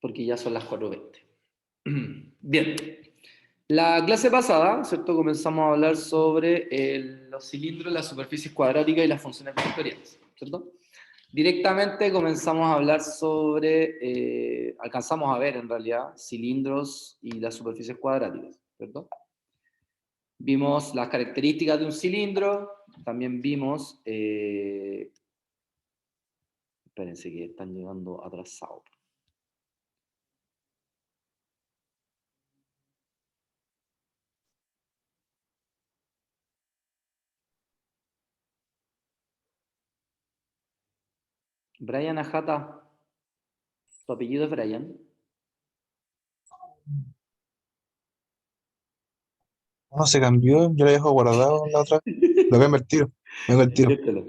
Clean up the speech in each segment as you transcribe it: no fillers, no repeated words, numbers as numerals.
porque ya son las 4:20. Bien. La clase pasada, ¿cierto? Comenzamos a hablar sobre los cilindros, las superficies cuadráticas y las funciones vectoriales, ¿cierto? Directamente comenzamos a hablar sobre, alcanzamos a ver en realidad, cilindros y las superficies cuadráticas, ¿cierto? Vimos las características de un cilindro, también vimos, espérense que están llegando atrasados. Brian Ajata, ¿tu apellido es Brian? No, se cambió, yo lo dejo guardado en la otra. Lo voy a invertir, vengo al tiro. Inviértelo.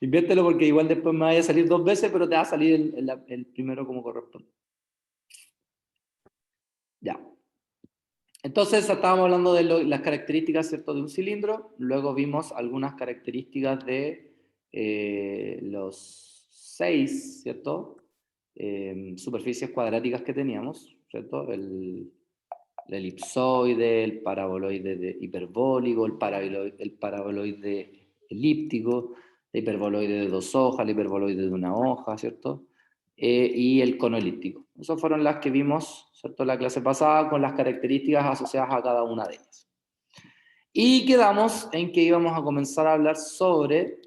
Inviértelo porque igual después me vaya a salir 2 veces, pero te va a salir el primero como corresponde. Ya. Entonces estábamos hablando de las características, ¿cierto?, de un cilindro. Luego vimos algunas características de los 6, ¿cierto? Superficies cuadráticas que teníamos, ¿cierto? El elipsoide, el paraboloide hiperbólico, el paraboloide elíptico, el hiperboloide de 2 hojas, el hiperboloide de 1 hoja, ¿cierto? Y el cono elíptico. Esas fueron las que vimos, ¿cierto?, la clase pasada, con las características asociadas a cada una de ellas. Y quedamos en que íbamos a comenzar a hablar sobre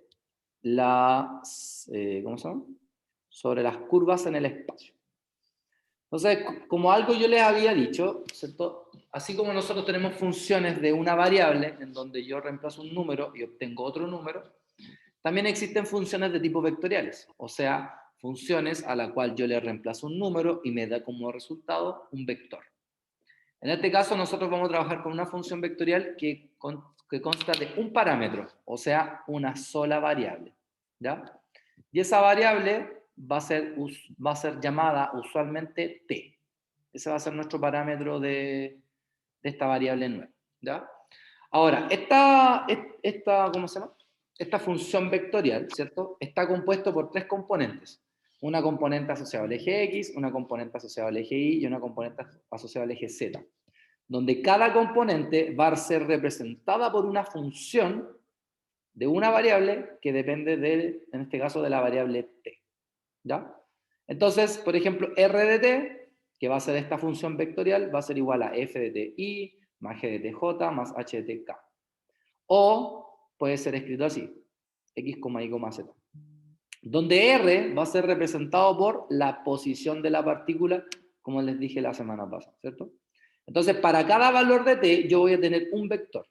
¿cómo se llama? Sobre las curvas en el espacio. Entonces, como algo yo les había dicho, ¿cierto? Así como nosotros tenemos funciones de una variable, en donde yo reemplazo un número y obtengo otro número, también existen funciones de tipo vectoriales, o sea, funciones a la cual yo le reemplazo un número y me da como resultado un vector. En este caso, nosotros vamos a trabajar con una función vectorial que consta de un parámetro, o sea, una sola variable, ¿ya? Y esa variable va a ser llamada usualmente t. Ese va a ser nuestro parámetro de esta variable nueva, ¿ya? Ahora, ¿cómo se llama? Esta función vectorial, ¿cierto?, está compuesto por 3 componentes. Una componente asociada al eje X, una componente asociada al eje Y y una componente asociada al eje Z, donde cada componente va a ser representada por una función de una variable que depende en este caso, de la variable t, ¿ya? Entonces, por ejemplo, r de t, que va a ser esta función vectorial, va a ser igual a f de ti más g de tj más h de tk. O puede ser escrito así, x, y, z. Donde r va a ser representado por la posición de la partícula, como les dije la semana pasada, ¿cierto? Entonces, para cada valor de t, yo voy a tener un vector.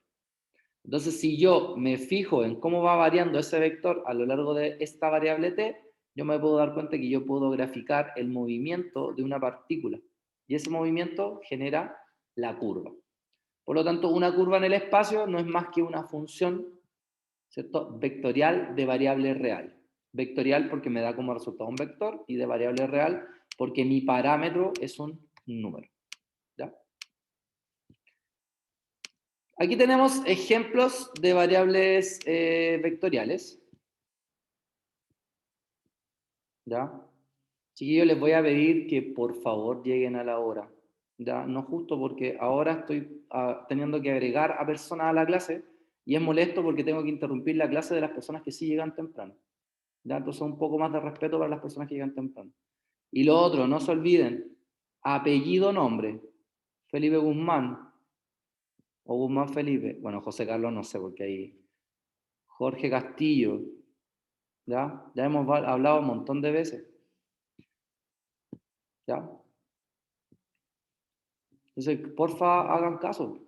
Entonces, si yo me fijo en cómo va variando ese vector a lo largo de esta variable t, yo me puedo dar cuenta que yo puedo graficar el movimiento de una partícula. Y ese movimiento genera la curva. Por lo tanto, una curva en el espacio no es más que una función, ¿cierto?, vectorial de variable real. Vectorial porque me da como resultado un vector, y de variable real porque mi parámetro es un número, ¿ya? Aquí tenemos ejemplos de variables vectoriales, ¿ya? Chiquillos, les voy a pedir que por favor lleguen a la hora, ¿ya? No justo porque ahora estoy teniendo que agregar a personas a la clase y es molesto porque tengo que interrumpir la clase de las personas que sí llegan temprano, ¿ya? Entonces un poco más de respeto para las personas que llegan temprano. Y lo otro, no se olviden, apellido, nombre, Felipe Guzmán o Guzmán Felipe, bueno, José Carlos no sé porque ahí, Jorge Castillo, ¿ya? Ya hemos hablado un montón de veces, ¿ya? Entonces, porfa, hagan caso.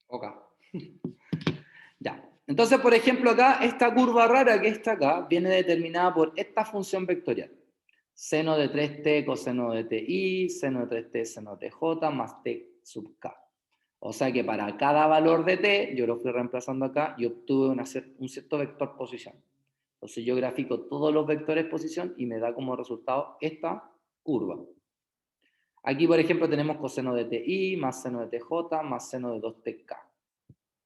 Ok. Ya. Entonces, por ejemplo, acá, esta curva rara que está acá, viene determinada por esta función vectorial. Seno de 3t coseno de ti, seno de 3t seno de tj, más t sub k. O sea que para cada valor de t, yo lo fui reemplazando acá y obtuve un cierto vector posición. Entonces yo grafico todos los vectores posición y me da como resultado esta curva. Aquí, por ejemplo, tenemos coseno de ti más seno de tj más seno de 2tk,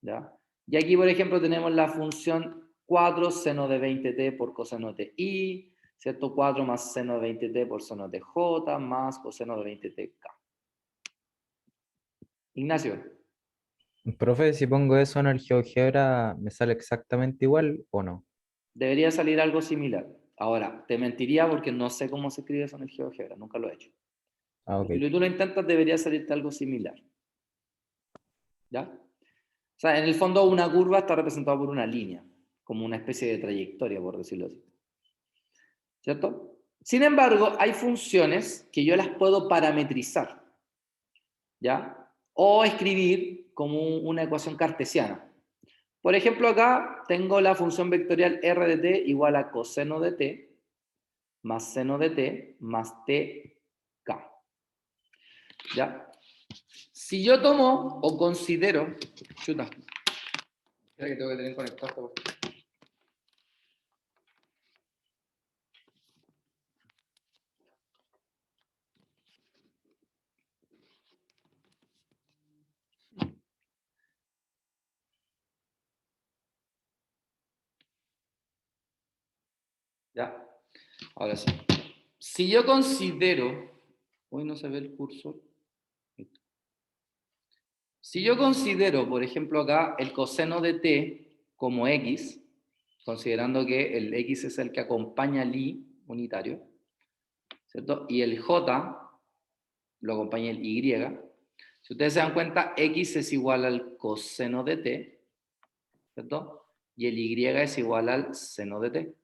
¿ya? Y aquí, por ejemplo, tenemos la función 4 seno de 20t por coseno de i, ¿cierto? 4 más seno de 20t por seno de j más coseno de 20tk. Ignacio, Profe, si pongo eso en el GeoGebra, ¿me sale exactamente igual o no? debería salir algo similar. Ahora, te mentiría porque no sé cómo se escribe eso en el GeoGebra, nunca lo he hecho. Ah, ok. Si tú lo intentas, debería salirte algo similar. ¿Ya? O sea, en el fondo una curva está representada por una línea, como una especie de trayectoria, por decirlo así. ¿Cierto? Sin embargo, hay funciones que yo las puedo parametrizar, ¿ya? O escribir como una ecuación cartesiana. Por ejemplo, acá tengo la función vectorial r de t igual a coseno de t más seno de t más tk. ¿Ya? Si yo tomo o considero... Chuta. Espera que tengo que tener conectado. ¿Ya? Ahora sí. Si yo considero... Hoy no se ve el cursor. Si yo considero, por ejemplo, acá el coseno de t como x, considerando que el x es el que acompaña al i unitario, ¿cierto? Y el j lo acompaña el y. Si ustedes se dan cuenta, x es igual al coseno de t, ¿cierto? Y el y es igual al seno de t.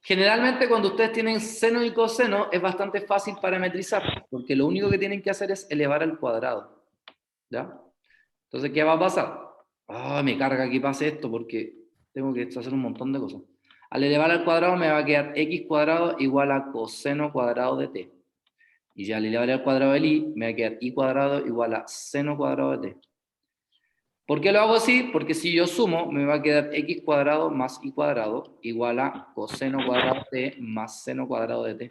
Generalmente cuando ustedes tienen seno y coseno es bastante fácil parametrizar, porque lo único que tienen que hacer es elevar al cuadrado, ¿ya? Entonces, ¿qué va a pasar? Me carga que pase esto porque tengo que hacer un montón de cosas. Al elevar al cuadrado me va a quedar x cuadrado igual a coseno cuadrado de t. Y ya al elevar al cuadrado del i, me va a quedar i cuadrado igual a seno cuadrado de t. ¿Por qué lo hago así? Porque si yo sumo, me va a quedar x cuadrado más i cuadrado igual a coseno cuadrado de t más seno cuadrado de t.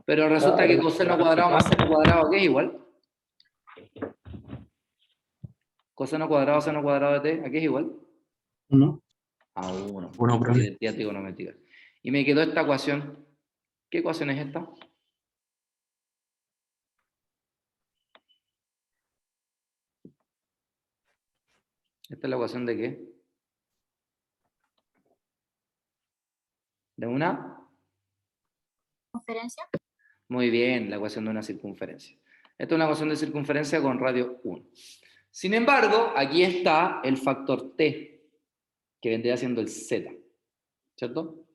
Pero resulta que coseno cuadrado más seno cuadrado, ¿qué es igual? Coseno cuadrado, seno cuadrado de t, ¿a qué es igual? ¿No? A 1. Uno, profe. Identidad trigonométrica. Y me quedó esta ecuación. ¿Qué ecuación es esta? ¿Esta es la ecuación de qué? ¿De una? Conferencia. Muy bien, la ecuación de una circunferencia. Esta es una ecuación de circunferencia con radio 1. Sin embargo, aquí está el factor t, que vendría siendo el z. ¿Cierto?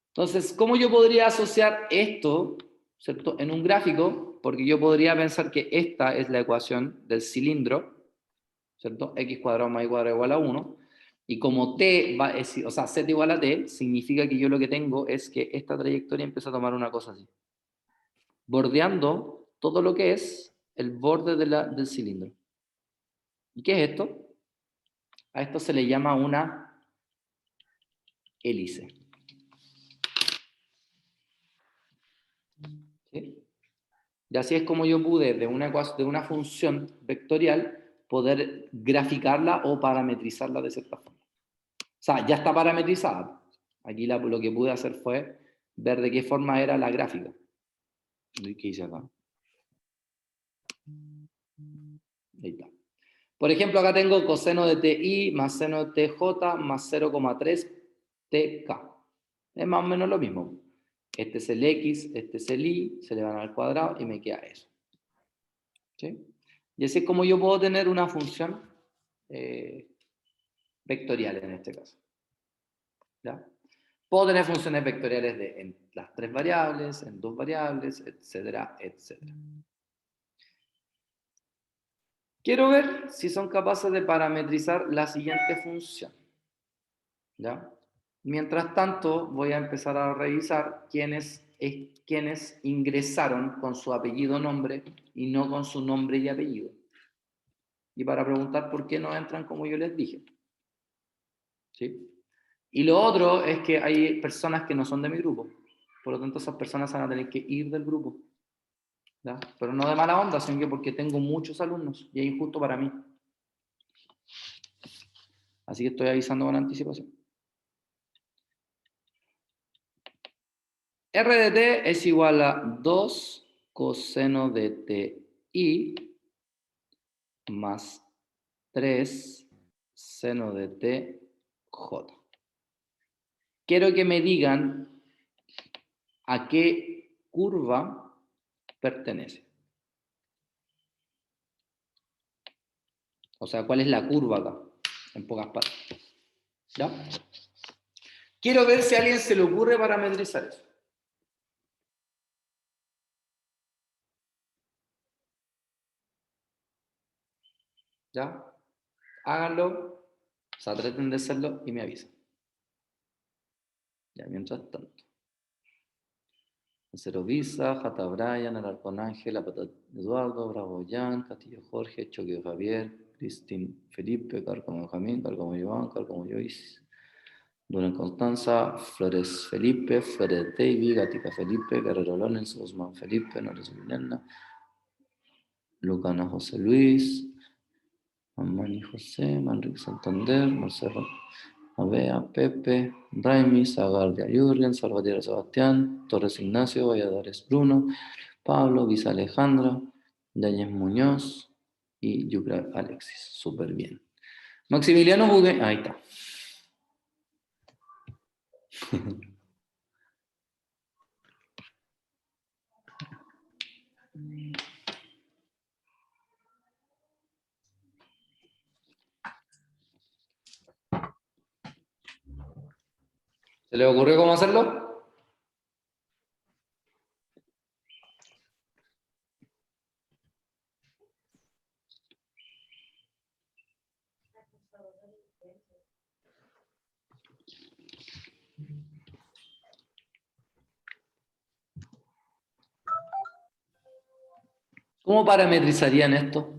Entonces, ¿cómo yo podría asociar esto, ¿cierto?, en un gráfico? Porque yo podría pensar que esta es la ecuación del cilindro, ¿cierto? X cuadrado más y cuadrado igual a 1. Y como t, o sea, z igual a t, significa que yo lo que tengo es que esta trayectoria empieza a tomar una cosa así. Bordeando todo lo que es el borde del cilindro. ¿Y qué es esto? A esto se le llama una hélice. ¿Sí? Y así es como yo pude, de una función vectorial, poder graficarla o parametrizarla de cierta forma. O sea, ya está parametrizada. Aquí lo que pude hacer fue ver de qué forma era la gráfica. ¿Qué hice acá? Ahí está. Por ejemplo, acá tengo coseno de TI más seno de TJ más 0,3 TK. Es más o menos lo mismo. Este es el X, este es el Y, se le van al cuadrado y me queda eso. ¿Sí? Y así es como yo puedo tener una función vectorial en este caso. ¿Ya? Puedo tener funciones vectoriales en las 3 variables, en 2 variables, etcétera, etcétera. Quiero ver si son capaces de parametrizar la siguiente función. ¿Ya? Mientras tanto, voy a empezar a revisar quiénes ingresaron con su apellido nombre y no con su nombre y apellido. Y para preguntar por qué no entran como yo les dije. ¿Sí? Y lo otro es que hay personas que no son de mi grupo. Por lo tanto, esas personas van a tener que ir del grupo. ¿Ya? Pero no de mala onda, sino que porque tengo muchos alumnos y es injusto para mí. Así que estoy avisando con anticipación. R de t es igual a 2 coseno de ti más 3 seno de t j. Quiero que me digan a qué curva pertenece. O sea, ¿cuál es la curva acá? En pocas palabras. ¿Ya? Quiero ver si a alguien se le ocurre parametrizar eso. ¿Ya? Háganlo, o sea, traten de hacerlo y me avisan. Ya, mientras tanto. Cero Visa, Jata Brian, Alarcón Ángel, Apata Eduardo, Bravo Jan, Castillo Jorge, Choque Javier, Cristín Felipe, Cárcamo Benjamín, Cárcamo Iván, Cárcamo Joyce, Durán Constanza, Flores Felipe, Flores David, Gatica Felipe, Guerrero Lorenzo, Guzmán Felipe, Norris Emiliana, Lucana José Luis, Mamani José, Manrique Santander, Marcelo Avea, Pepe, Raimi, Zagardia Jürgen, Salvatierra Sebastián, Torres Ignacio, Valladares Bruno, Pablo, Visa Alejandra, Yáñez Muñoz y Yucra Alexis. Súper bien. Maximiliano Bugue, ahí está. ¿Se le ocurrió cómo hacerlo? ¿Cómo parametrizarían esto?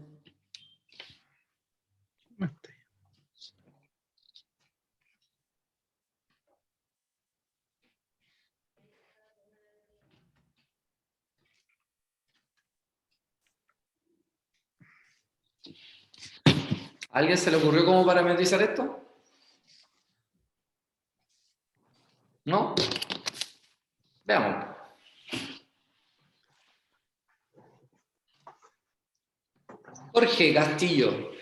¿A alguien se le ocurrió cómo parametrizar esto? ¿No? Veamos. Jorge Castillo,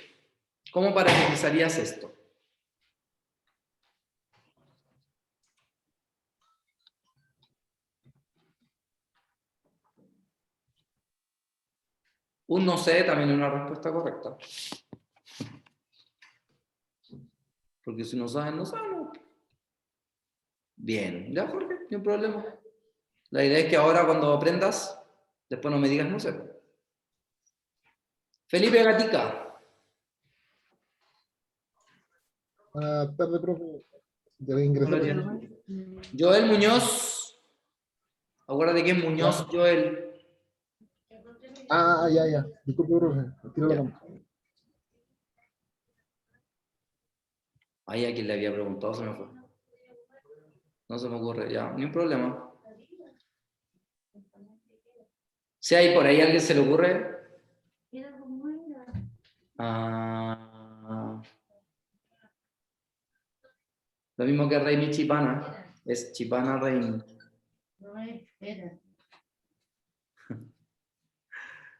¿cómo parametrizarías esto? Un no sé también es una respuesta correcta. Porque si no saben, no saben. Bien, ya Jorge, no hay problema. La idea es que ahora cuando aprendas, después no me digas no sé. Felipe Gatica. Buenas tardes, profe. Ya voy a ingresar. Joel Muñoz. Acuérdate que es Muñoz, Ya. Joel. Ya, ya. Disculpe, profe. Tiro la Ya. cámara. Ahí a quien le había preguntado se me fue. No se me ocurre, ya, ni un problema. Si hay por ahí alguien se le ocurre. Lo mismo que Reini Chipana. Es Chipana Reini.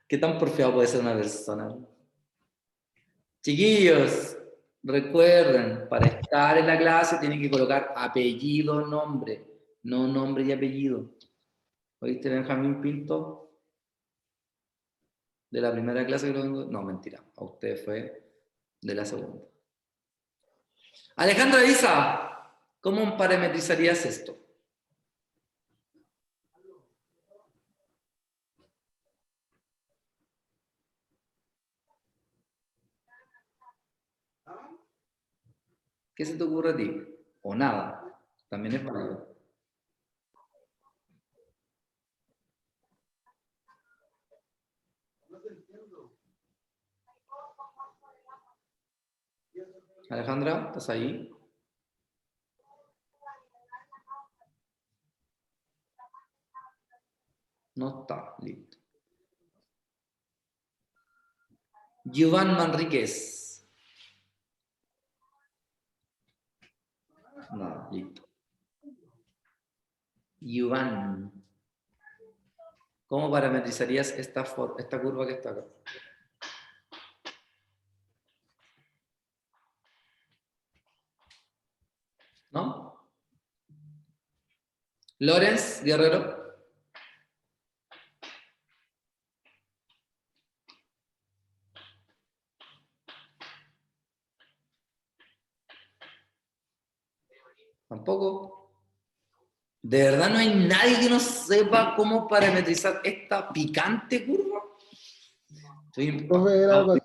¿Qué tan porfiado puede ser una persona? Chiquillos, recuerden, para estar en la clase tienen que colocar apellido, nombre, no nombre y apellido. ¿Oíste, Benjamín Pinto? De la primera clase que lo vengo. No, mentira. A usted fue de la segunda. Alejandra Isa, ¿cómo parametrizarías esto? ¿Qué se te ocurre a ti? O nada. También es válido. Alejandra, ¿estás ahí? No está, listo. Giovanni Manríquez. No, listo. Iván, ¿cómo parametrizarías esta curva que está acá? ¿No? Lorenz Guerrero. Tampoco. ¿De verdad no hay nadie que no sepa cómo parametrizar esta picante curva? Estoy Profe, era impactado. algo así.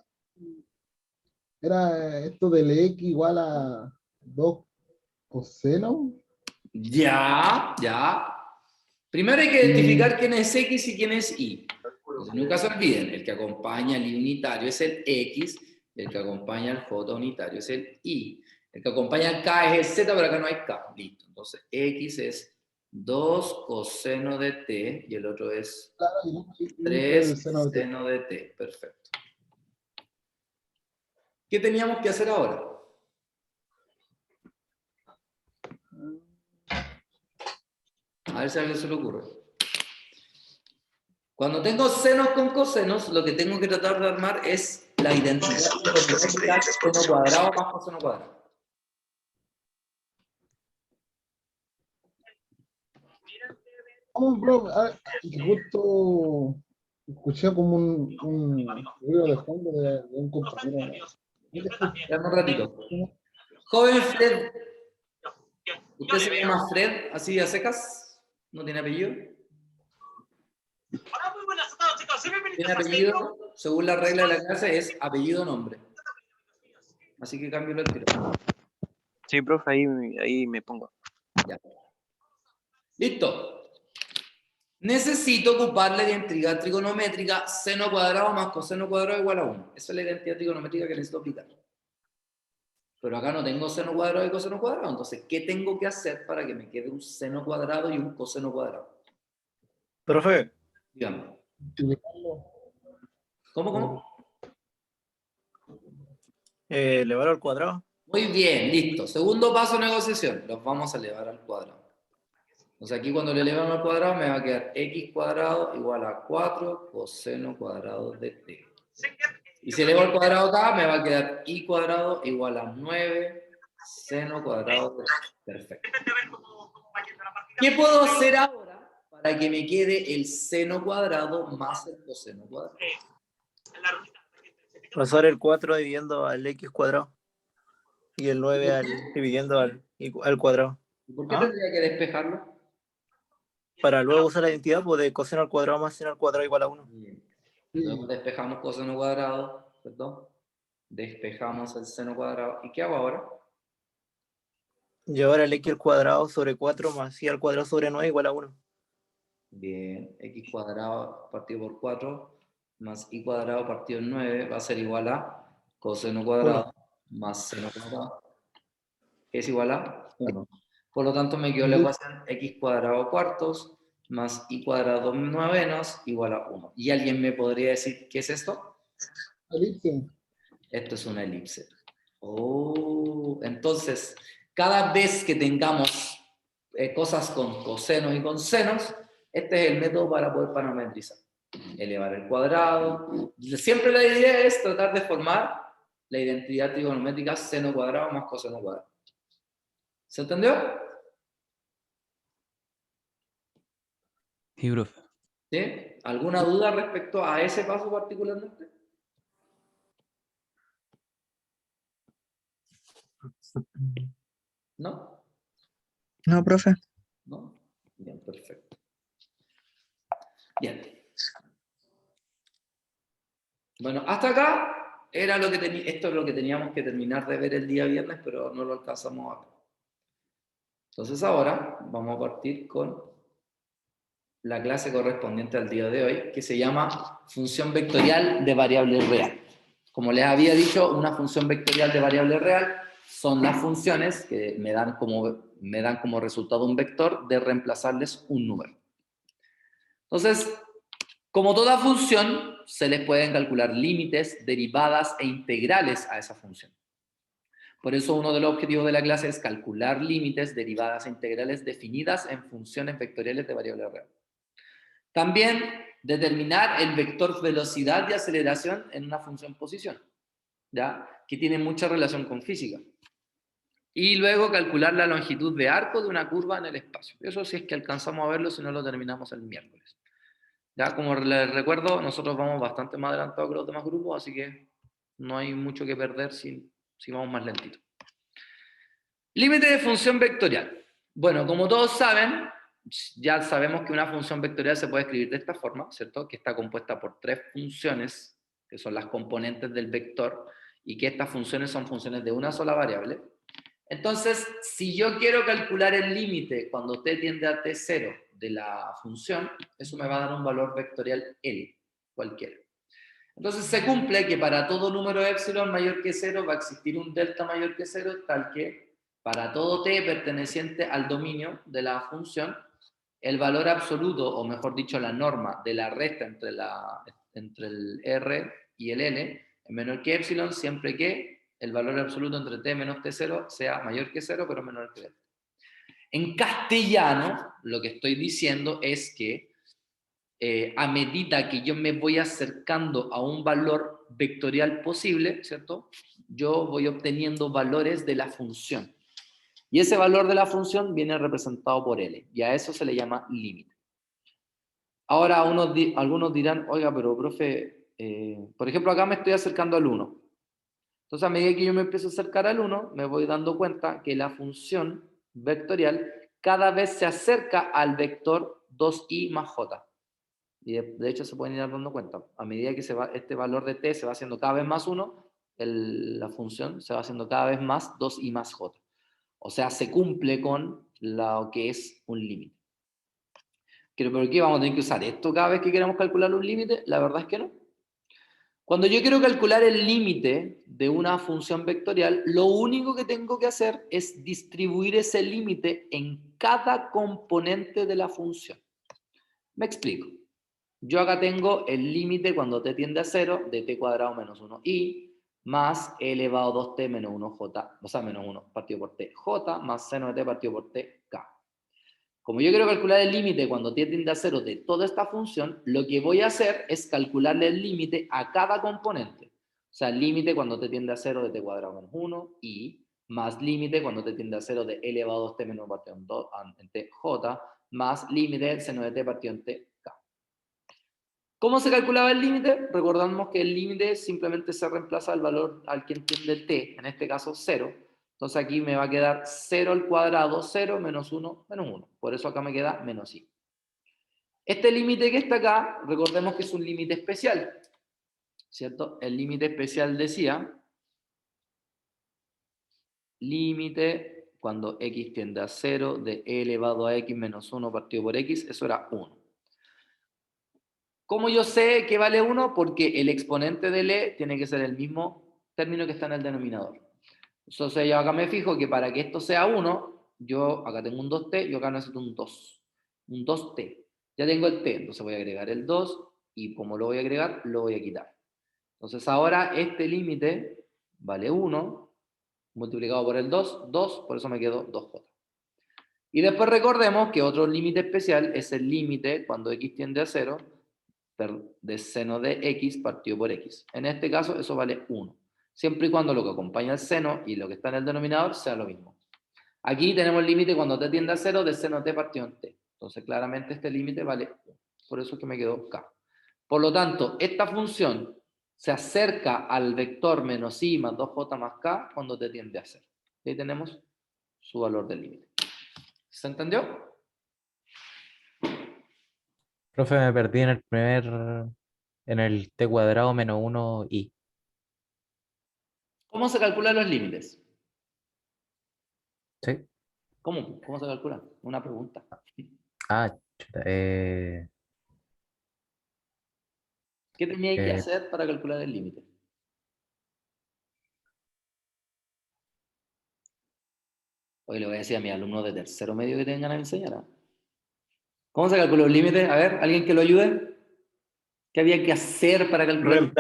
Era esto del X igual a 2 coseno. Ya, ya. Primero hay que identificar quién es X y quién es Y. Entonces, nunca se olviden, el que acompaña al I unitario es el X, el que acompaña al J unitario es el Y. El que acompaña al K es el Z, pero acá no hay K. Listo. Entonces, X es 2 coseno de T y el otro es Claro, y 3 el seno de T. seno de T. Perfecto. ¿Qué teníamos que hacer ahora? A ver si a alguien se le ocurre. Cuando tengo senos con cosenos, lo que tengo que tratar de armar es la identidad trigonométrica seno cuadrado más coseno cuadrado. Oh, bro, que justo escuché como un ruido de fondo de un compañero. Espera un ratito. Joven Fred, ¿usted se llama Fred así a secas? ¿No tiene apellido? Hola, muy buenas tardes, chicos. Bienvenidos Tiene a apellido, según la regla de la clase, es apellido-nombre. Así que cambio el tiro. Sí, profe, ahí me pongo. Ya. Listo. Necesito ocupar la identidad trigonométrica seno cuadrado más coseno cuadrado igual a 1. Esa es la identidad trigonométrica que necesito aplicar. Pero acá no tengo seno cuadrado y coseno cuadrado. Entonces, ¿qué tengo que hacer para que me quede un seno cuadrado y un coseno cuadrado? Profe, Dígame. Multiplicarlo. ¿Cómo? elevar al cuadrado. Muy bien, listo. Segundo paso de negociación. Los vamos a elevar al cuadrado. Entonces aquí cuando le elevamos al cuadrado me va a quedar x cuadrado igual a 4 coseno cuadrado de t. Y si elevo al cuadrado acá me va a quedar y cuadrado igual a 9 seno cuadrado de t. Perfecto. ¿Qué puedo hacer ahora para que me quede el seno cuadrado más el coseno cuadrado? Pasar el 4 dividiendo al x cuadrado. Y el 9 dividiendo al cuadrado. ¿Y por qué tendría que despejarlo? Para luego usar la identidad pues, de coseno al cuadrado más seno al cuadrado igual a 1. Bien. Luego despejamos coseno cuadrado, perdón. Despejamos el seno cuadrado. ¿Y qué hago ahora? Llevar al x al cuadrado sobre 4 más y al cuadrado sobre 9 igual a 1. Bien, x cuadrado partido por 4 más y cuadrado partido en 9 va a ser igual a coseno cuadrado más seno cuadrado, que es igual a 1. Por lo tanto, me quedó la ecuación x cuadrado cuartos más y cuadrado novenos igual a 1. ¿Y alguien me podría decir qué es esto? Elipse. Esto es una elipse. Oh, entonces, cada vez que tengamos cosas con cosenos y con senos, este es el método para poder parametrizar. Elevar el cuadrado. Siempre la idea es tratar de formar la identidad trigonométrica seno cuadrado más coseno cuadrado. ¿Se entendió? Sí, profe. ¿Sí? ¿Alguna duda respecto a ese paso particularmente? ¿No? No, profe. ¿No? Bien, perfecto. Bien. Bueno, hasta acá era lo que esto es lo que teníamos que terminar de ver el día viernes, pero no lo alcanzamos a ver. Entonces ahora vamos a partir con la clase correspondiente al día de hoy, que se llama función vectorial de variable real. Como les había dicho, una función vectorial de variable real son las funciones que me dan como resultado un vector de reemplazarles un número. Entonces, como toda función, se les pueden calcular límites, derivadas e integrales a esa función. Por eso uno de los objetivos de la clase es calcular límites, derivadas e integrales definidas en funciones vectoriales de variable real. También determinar el vector velocidad y aceleración en una función posición, ¿ya? Que tiene mucha relación con física. Y luego calcular la longitud de arco de una curva en el espacio. Eso sí es que alcanzamos a verlo, si no lo terminamos el miércoles. Ya, como les recuerdo, nosotros vamos bastante más adelantados que los demás grupos, así que no hay mucho que perder si vamos más lentito. Límite de función vectorial. Bueno, como todos saben, ya sabemos que una función vectorial se puede escribir de esta forma, ¿cierto? Que está compuesta por 3 funciones, que son las componentes del vector, y que estas funciones son funciones de una sola variable. Entonces, si yo quiero calcular el límite cuando t tiende a t0 de la función, eso me va a dar un valor vectorial L, cualquiera. Entonces se cumple que para todo número epsilon mayor que 0 va a existir un delta mayor que 0, tal que para todo t perteneciente al dominio de la función, el valor absoluto, o mejor dicho, la norma de la resta entre el R y el L es menor que epsilon, siempre que el valor absoluto entre t menos t0 sea mayor que 0, pero menor que delta. En castellano, lo que estoy diciendo es que a medida que yo me voy acercando a un valor vectorial posible, ¿cierto? Yo voy obteniendo valores de la función. Y ese valor de la función viene representado por L, y a eso se le llama límite. Ahora algunos dirán, oiga, pero profe, por ejemplo, acá me estoy acercando al 1. Entonces, a medida que yo me empiezo a acercar al 1, me voy dando cuenta que la función vectorial cada vez se acerca al vector 2i más j. Y de hecho se pueden ir dando cuenta. A medida que este valor de t se va haciendo cada vez más 1, la función se va haciendo cada vez más 2i más j. O sea, se cumple con lo que es un límite. ¿Pero qué vamos a tener que usar esto cada vez que queramos calcular un límite? La verdad es que no. Cuando yo quiero calcular el límite de una función vectorial, lo único que tengo que hacer es distribuir ese límite en cada componente de la función. Me explico. Yo acá tengo el límite cuando t tiende a 0 de t cuadrado menos 1i más e elevado a 2t menos 1j, o sea, menos 1 partido por t, j más seno de t partido por t, k. Como yo quiero calcular el límite cuando t tiende a 0 de toda esta función, lo que voy a hacer es calcularle el límite a cada componente. O sea, el límite cuando t tiende a 0 de t cuadrado menos 1i más límite cuando t tiende a 0 de e elevado a 2t menos 1 partido en 2 en t, j más límite seno de t partido en t, k. ¿Cómo se calculaba el límite? Recordamos que el límite simplemente se reemplaza al valor al que entiende el t, en este caso 0. Entonces aquí me va a quedar 0 al cuadrado, 0 menos 1, menos 1. Por eso acá me queda menos i. Este límite que está acá, recordemos que es un límite especial, ¿cierto? El límite especial decía, límite cuando x tiende a 0 de e elevado a x menos 1 partido por x, eso era 1. ¿Cómo yo sé que vale 1? Porque el exponente del e tiene que ser el mismo término que está en el denominador. Entonces yo acá me fijo que para que esto sea 1, yo acá tengo un 2t, yo acá necesito un 2. Un 2t. Ya tengo el t, entonces voy a agregar el 2, y como lo voy a agregar, lo voy a quitar. Entonces ahora este límite vale 1, multiplicado por el 2, 2, por eso me quedo 2j. Y después recordemos que otro límite especial es el límite cuando x tiende a 0, de seno de x partido por x. En este caso eso vale 1, siempre y cuando lo que acompaña el seno y lo que está en el denominador sea lo mismo. Aquí tenemos el límite cuando t tiende a 0 de seno t partido en t. Entonces claramente este límite vale 1, por eso es que me quedó k. Por lo tanto, esta función se acerca al vector menos i más 2j más k cuando t tiende a 0. Y ahí tenemos su valor del límite. ¿Se entendió? Profe, me perdí en el t cuadrado menos 1i. ¿Cómo se calculan los límites? ¿Sí? ¿Cómo se calcula? Una pregunta. Ah, chuta, ¿Qué tenía que hacer para calcular el límite? Hoy le voy a decir a mis alumnos de tercero medio que tengan a enseñar. ¿Eh? ¿Cómo se calcula el límite? A ver, ¿alguien que lo ayude? ¿Qué había que hacer para calcular?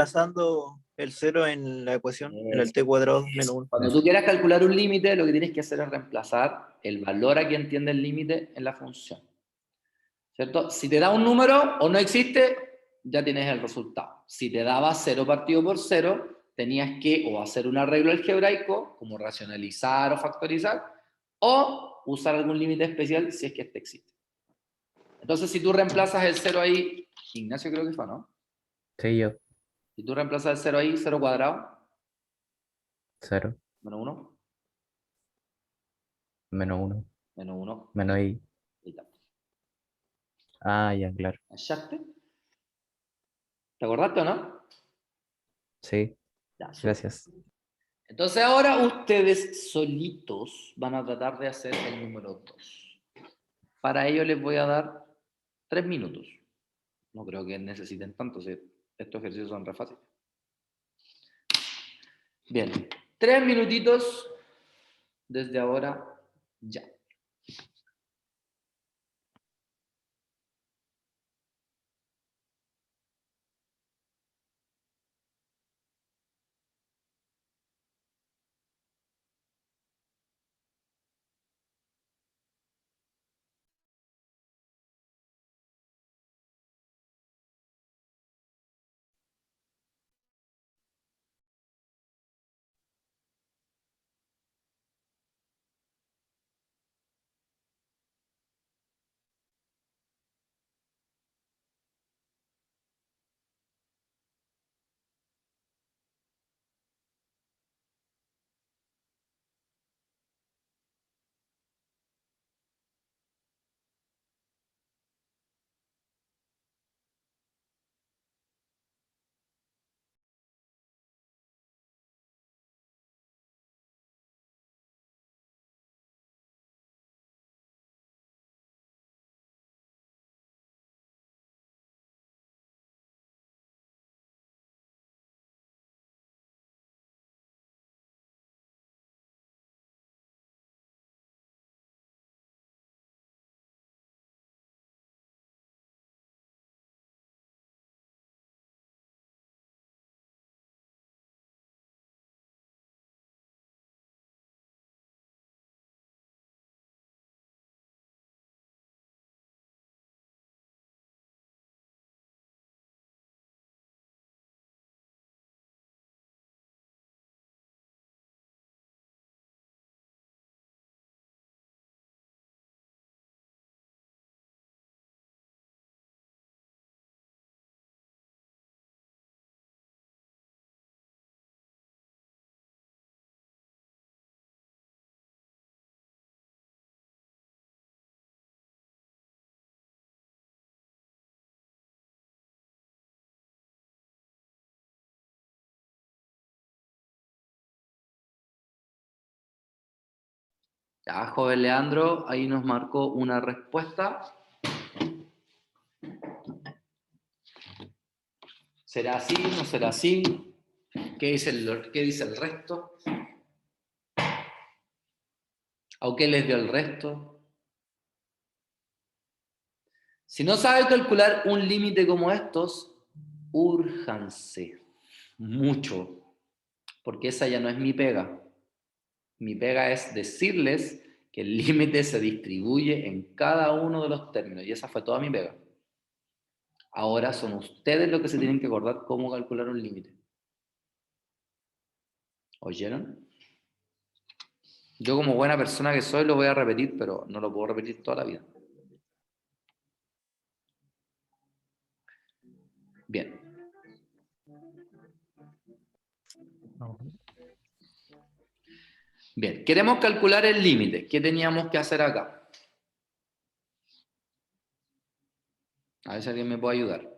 El 0 en la ecuación, en el t cuadrado menos 1. Cuando tú quieras calcular un límite, lo que tienes que hacer es reemplazar el valor a que entiende el límite en la función. ¿Cierto? Si te da un número o no existe, ya tienes el resultado. Si te daba 0 partido por 0, tenías que o hacer un arreglo algebraico, como racionalizar o factorizar, o usar algún límite especial si es que este existe. Entonces, si tú reemplazas el 0 ahí, Ignacio creo que fue, ¿no? Sí, yo. Si tú reemplazas el 0 ahí, 0 cuadrado, 0, menos 1, menos 1, menos 1, menos i. y tal. Ah, ya, claro. ¿Achaste? ¿Te acordaste o no? Sí, Ya, súper. gracias. Entonces ahora ustedes solitos van a tratar de hacer el número 2. Para ello les voy a dar 3 minutos. No creo que necesiten tanto, si estos ejercicios son re fáciles. Bien, 3 minutitos desde ahora ya. Ya, joven Leandro, ahí nos marcó una respuesta. ¿Será así? ¿No será así? ¿Qué dice el resto? ¿A qué les dio el resto? Si no sabe calcular un límite como estos, úrjanse mucho, porque esa ya no es mi pega. Mi pega es decirles que el límite se distribuye en cada uno de los términos, y esa fue toda mi pega. Ahora son ustedes los que se tienen que acordar cómo calcular un límite. ¿Oyeron? Yo como buena persona que soy lo voy a repetir, pero no lo puedo repetir toda la vida. Bien. Bien, queremos calcular el límite. ¿Qué teníamos que hacer acá? A ver si alguien me puede ayudar.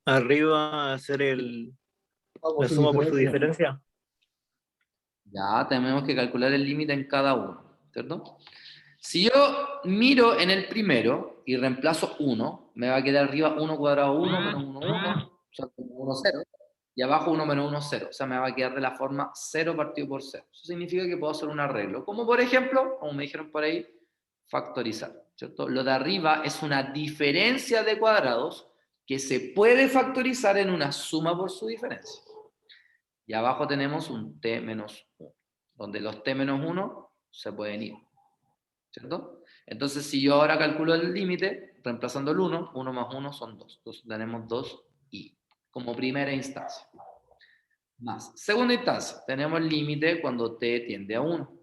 Arriba hacer la suma por su diferencia. Ya tenemos que calcular el límite en cada uno, ¿cierto? Si yo miro en el primero y reemplazo 1, me va a quedar arriba 1 cuadrado 1 menos 1, 1, o sea, 1, 0, y abajo 1 menos 1, 0. O sea, me va a quedar de la forma 0 partido por 0. Eso significa que puedo hacer un arreglo, como por ejemplo, como me dijeron por ahí, factorizar, ¿cierto? Lo de arriba es una diferencia de cuadrados que se puede factorizar en una suma por su diferencia. Y abajo tenemos un t menos 1, donde los t menos 1 se pueden ir, ¿cierto? Entonces, si yo ahora calculo el límite, reemplazando el 1, 1 más 1 son 2. Entonces tenemos 2i como primera instancia. Más. Segunda instancia, tenemos el límite cuando t tiende a 1.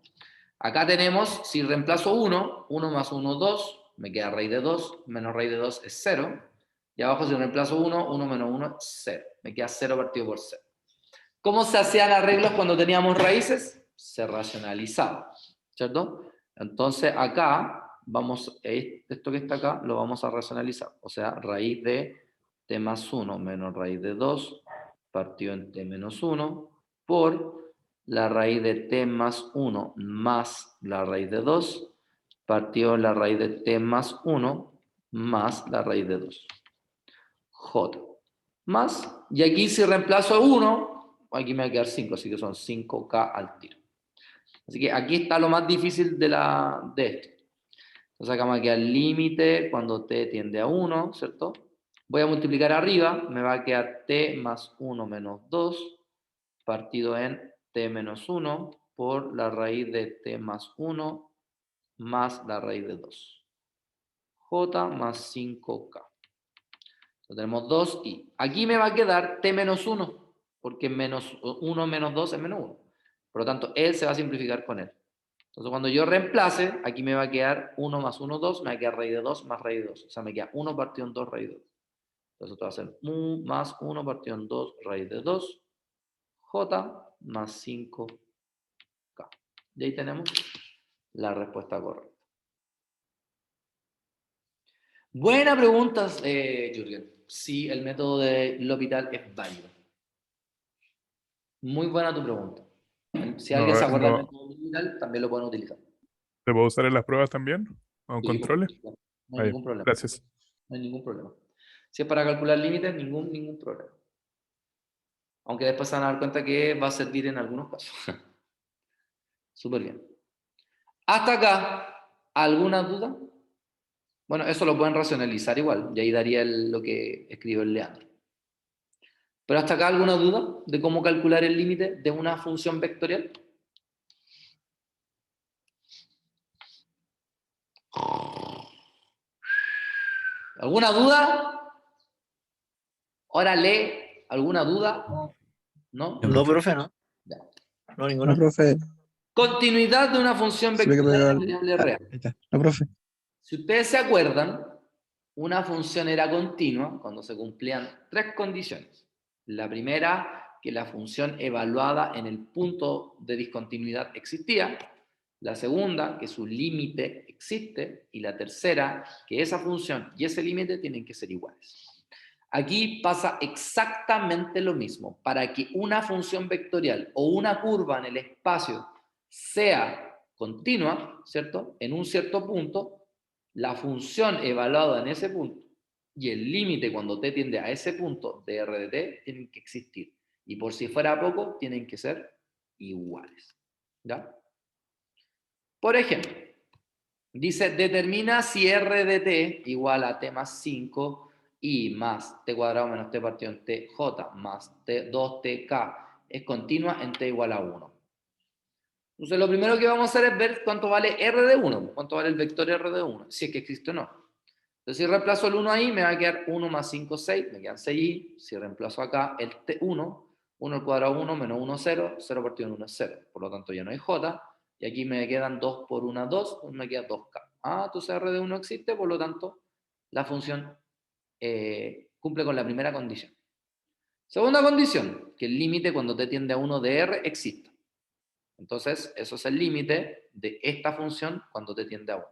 Acá tenemos, si reemplazo 1, 1 más 1, 2, me queda raíz de 2, menos raíz de 2 es 0. Y abajo si reemplazo 1, 1 menos 1 es 0. Me queda 0 partido por 0. ¿Cómo se hacían arreglos cuando teníamos raíces? Se racionalizaba, ¿cierto? Entonces acá, vamos, esto que está acá, lo vamos a racionalizar. O sea, raíz de t más 1 menos raíz de 2 partido en t menos 1 por la raíz de t más 1 más la raíz de 2 partido en la raíz de t más 1 más la raíz de 2. J. Más, y aquí si reemplazo 1, aquí me va a quedar 5, así que son 5K al tiro. Así que aquí está lo más difícil de esto. Entonces acá me queda el límite cuando t tiende a 1, ¿cierto? Voy a multiplicar arriba, me va a quedar t más 1 menos 2 partido en t menos 1 por la raíz de t más 1 más la raíz de 2. J más 5K. Entonces tenemos 2i. Aquí me va a quedar t menos 1, porque menos 1 menos 2 es menos 1. Por lo tanto, él se va a simplificar con él. Entonces, cuando yo reemplace, aquí me va a quedar 1 más 1, 2, me va a quedar raíz de 2 más raíz de 2. O sea, me queda 1 partido en 2 raíz de 2. Entonces, esto va a ser 1 más 1 partido en 2 raíz de 2. J más 5K. Y ahí tenemos la respuesta correcta. Buena pregunta, Jürgen. Sí, el método de L'Hopital es válido. Muy buena tu pregunta. Si alguien se acuerda del método de L'Hopital, también lo pueden utilizar. ¿Se puede usar en las pruebas también? ¿O en Sí, controles? no hay ningún problema. Gracias. No hay ningún problema. Si es para calcular límites, ningún problema. Aunque después se van a dar cuenta que va a servir en algunos casos. Súper bien. Hasta acá, ¿alguna duda? Bueno, eso lo pueden racionalizar igual, y ahí daría lo que escribió el Leandro. Pero hasta acá, ¿alguna duda de cómo calcular el límite de una función vectorial? ¿Alguna duda? Órale, ¿alguna duda? ¿No? No, profe, no. Ya. No, No, ninguna. profe. Continuidad de una función Se ve que vectorial pegó en variable ahí real. está. No, profe. Si ustedes se acuerdan, una función era continua cuando se cumplían 3 condiciones. La primera, que la función evaluada en el punto de discontinuidad existía. La segunda, que su límite existe. Y la tercera, que esa función y ese límite tienen que ser iguales. Aquí pasa exactamente lo mismo. Para que una función vectorial o una curva en el espacio sea continua, ¿cierto? En un cierto punto, la función evaluada en ese punto y el límite cuando t tiende a ese punto de r de t tienen que existir. Y por si fuera poco, tienen que ser iguales. ¿Ya? Por ejemplo, dice, determina si r de t igual a t más 5 y más t cuadrado menos t partido en t j más t 2tk es continua en t igual a 1. Entonces, lo primero que vamos a hacer es ver cuánto vale r de 1, cuánto vale el vector r de 1, si es que existe o no. Entonces, si reemplazo el 1 ahí, me va a quedar 1 más 5, 6, me quedan 6i. Si reemplazo acá el t1, 1 al cuadrado 1 menos 1, 0, 0 partido en 1 es 0. Por lo tanto, ya no hay j. Y aquí me quedan 2 por 1, 2, pues me queda 2k. Entonces r de 1 existe, por lo tanto, la función cumple con la primera condición. Segunda condición, que el límite cuando t tiende a 1 de r exista. Entonces, eso es el límite de esta función cuando t tiende a 1.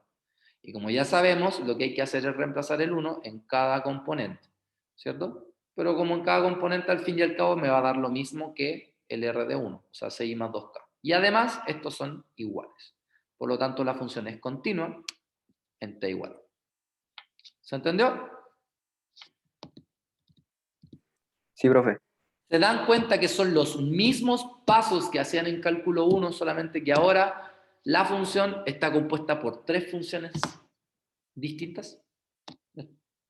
Y como ya sabemos, lo que hay que hacer es reemplazar el 1 en cada componente, ¿cierto? Pero como en cada componente, al fin y al cabo, me va a dar lo mismo que el r de 1, o sea, 6 más 2k. Y además, estos son iguales. Por lo tanto, la función es continua en t igual. ¿Se entendió? Sí, profe. ¿Se dan cuenta que son los mismos pasos que hacían en cálculo 1, solamente que ahora la función está compuesta por 3 funciones distintas?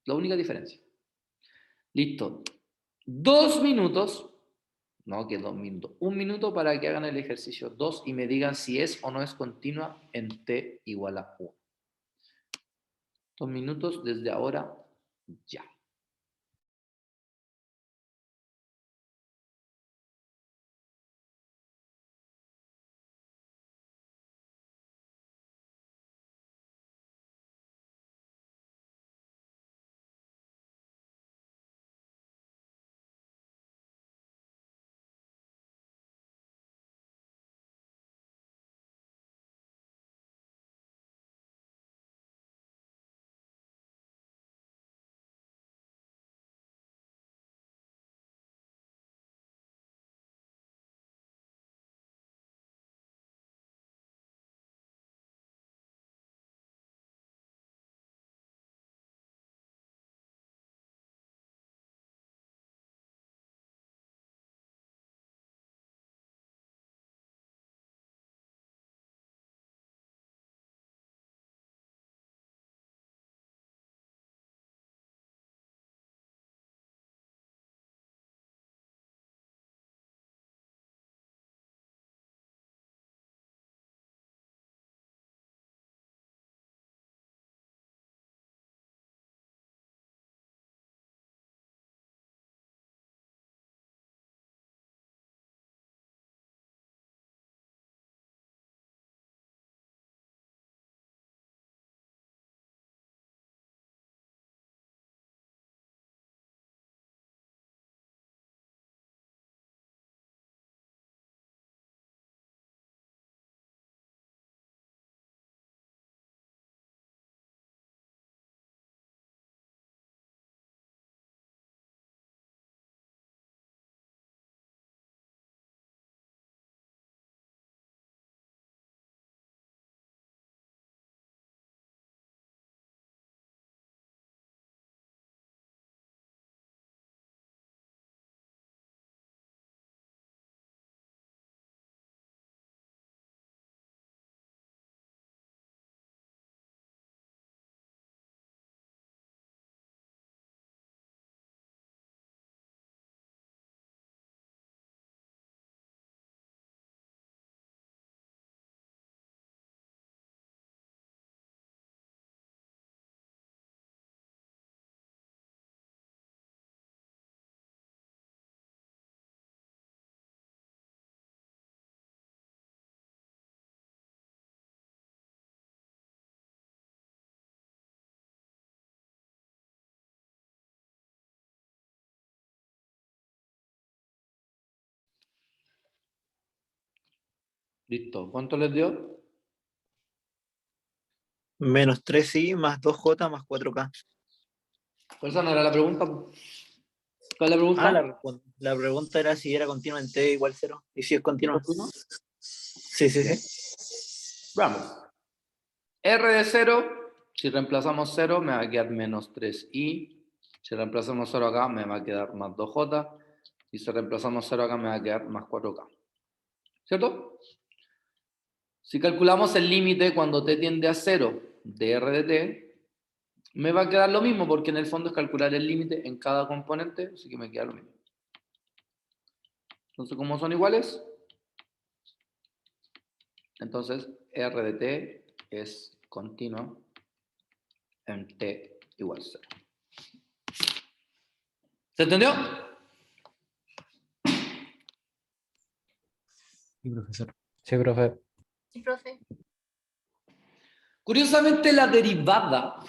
La única diferencia. Listo. 2 minutos. No, que 2 minutos. 1 minuto para que hagan el ejercicio 2 y me digan si es o no es continua en t igual a 1. 2 minutos desde ahora, ya. Listo. ¿Cuánto les dio? Menos 3i más 2j más 4k. Pues esa no era la pregunta. ¿Cuál es la pregunta? Ah, la pregunta era si era continua en t igual 0. ¿Y si es continua? ¿Continua? Sí, sí, sí. Vamos. R de 0, si reemplazamos 0 me va a quedar menos 3i. Si reemplazamos 0 acá me va a quedar más 2j. Y si reemplazamos 0 acá me va a quedar más 4k. ¿Cierto? Si calculamos el límite cuando t tiende a 0 de r de t, me va a quedar lo mismo porque en el fondo es calcular el límite en cada componente, así que me queda lo mismo. Entonces, ¿cómo son iguales? Entonces, r de t es continua en t igual 0. ¿Se entendió? Sí, profesor. Sí, profe. Sí, profe. Curiosamente, la derivada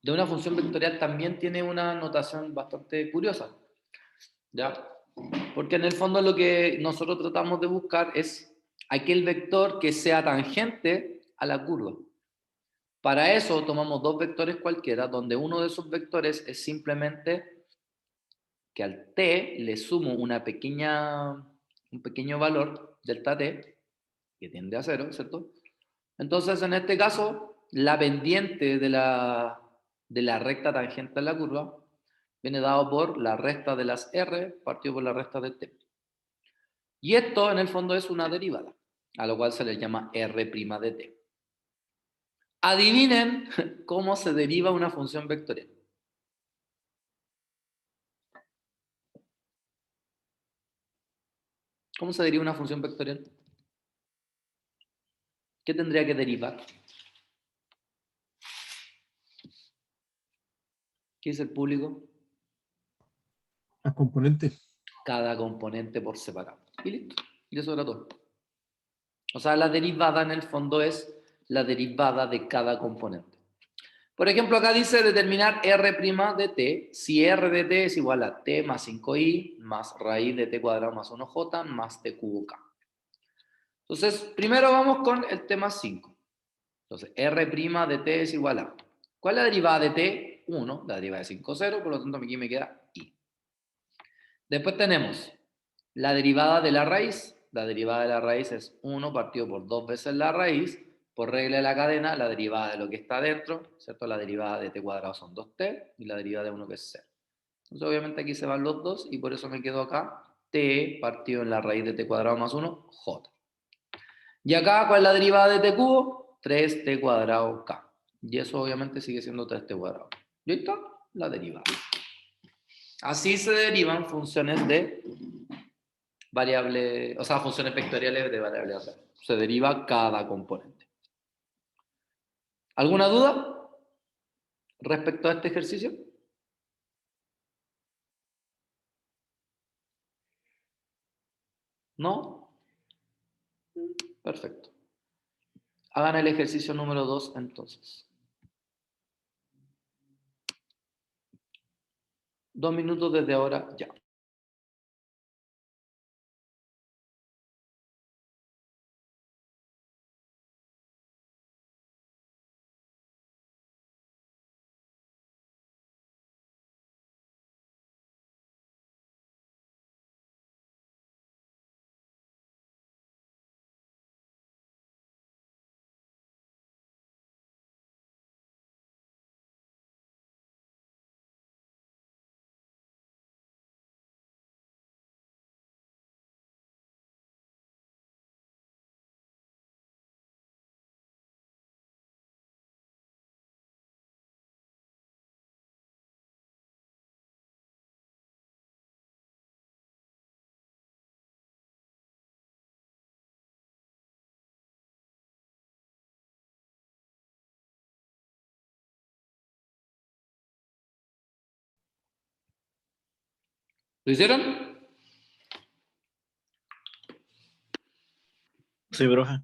de una función vectorial también tiene una notación bastante curiosa, ¿ya? Porque en el fondo lo que nosotros tratamos de buscar es aquel vector que sea tangente a la curva. Para eso tomamos dos vectores cualquiera, donde uno de esos vectores es simplemente que al t le sumo un pequeño valor, delta t, que tiende a 0, ¿cierto? Entonces, en este caso, la pendiente de la recta tangente a la curva viene dado por la resta de las r partido por la resta de t. Y esto, en el fondo, es una derivada, a lo cual se le llama r' de t. Adivinen cómo se deriva una función vectorial. ¿Cómo se deriva una función vectorial? ¿Qué tendría que derivar? ¿Qué dice el público? Las componentes. Cada componente por separado. Y listo. Y eso era todo. O sea, la derivada en el fondo es la derivada de cada componente. Por ejemplo, acá dice determinar R' de t, si R de t es igual a t más 5i más raíz de t cuadrado más 1j más t cubo k. Entonces, primero vamos con el t más 5. Entonces, R' de t es igual a... ¿Cuál es la derivada de t? 1. La derivada de 5, 0. Por lo tanto, aquí me queda i. Después tenemos la derivada de la raíz. La derivada de la raíz es 1 partido por 2 veces la raíz. Por regla de la cadena, la derivada de lo que está dentro, ¿cierto? La derivada de t cuadrado son 2t y la derivada de 1 que es 0. Entonces, obviamente, aquí se van los dos y por eso me quedo acá t partido en la raíz de t cuadrado más 1, j. Y acá, ¿cuál es la derivada de t cubo? 3t cuadrado k. Y eso obviamente sigue siendo 3t cuadrado. ¿Y ahí está? La derivada. Así se derivan funciones de variables, o sea, funciones vectoriales de variables. Se deriva cada componente. ¿Alguna duda respecto a este ejercicio? ¿No? Perfecto. Hagan el ejercicio número 2 entonces. 2 minutos desde ahora ya. ¿Lo hicieron? Sí, profe.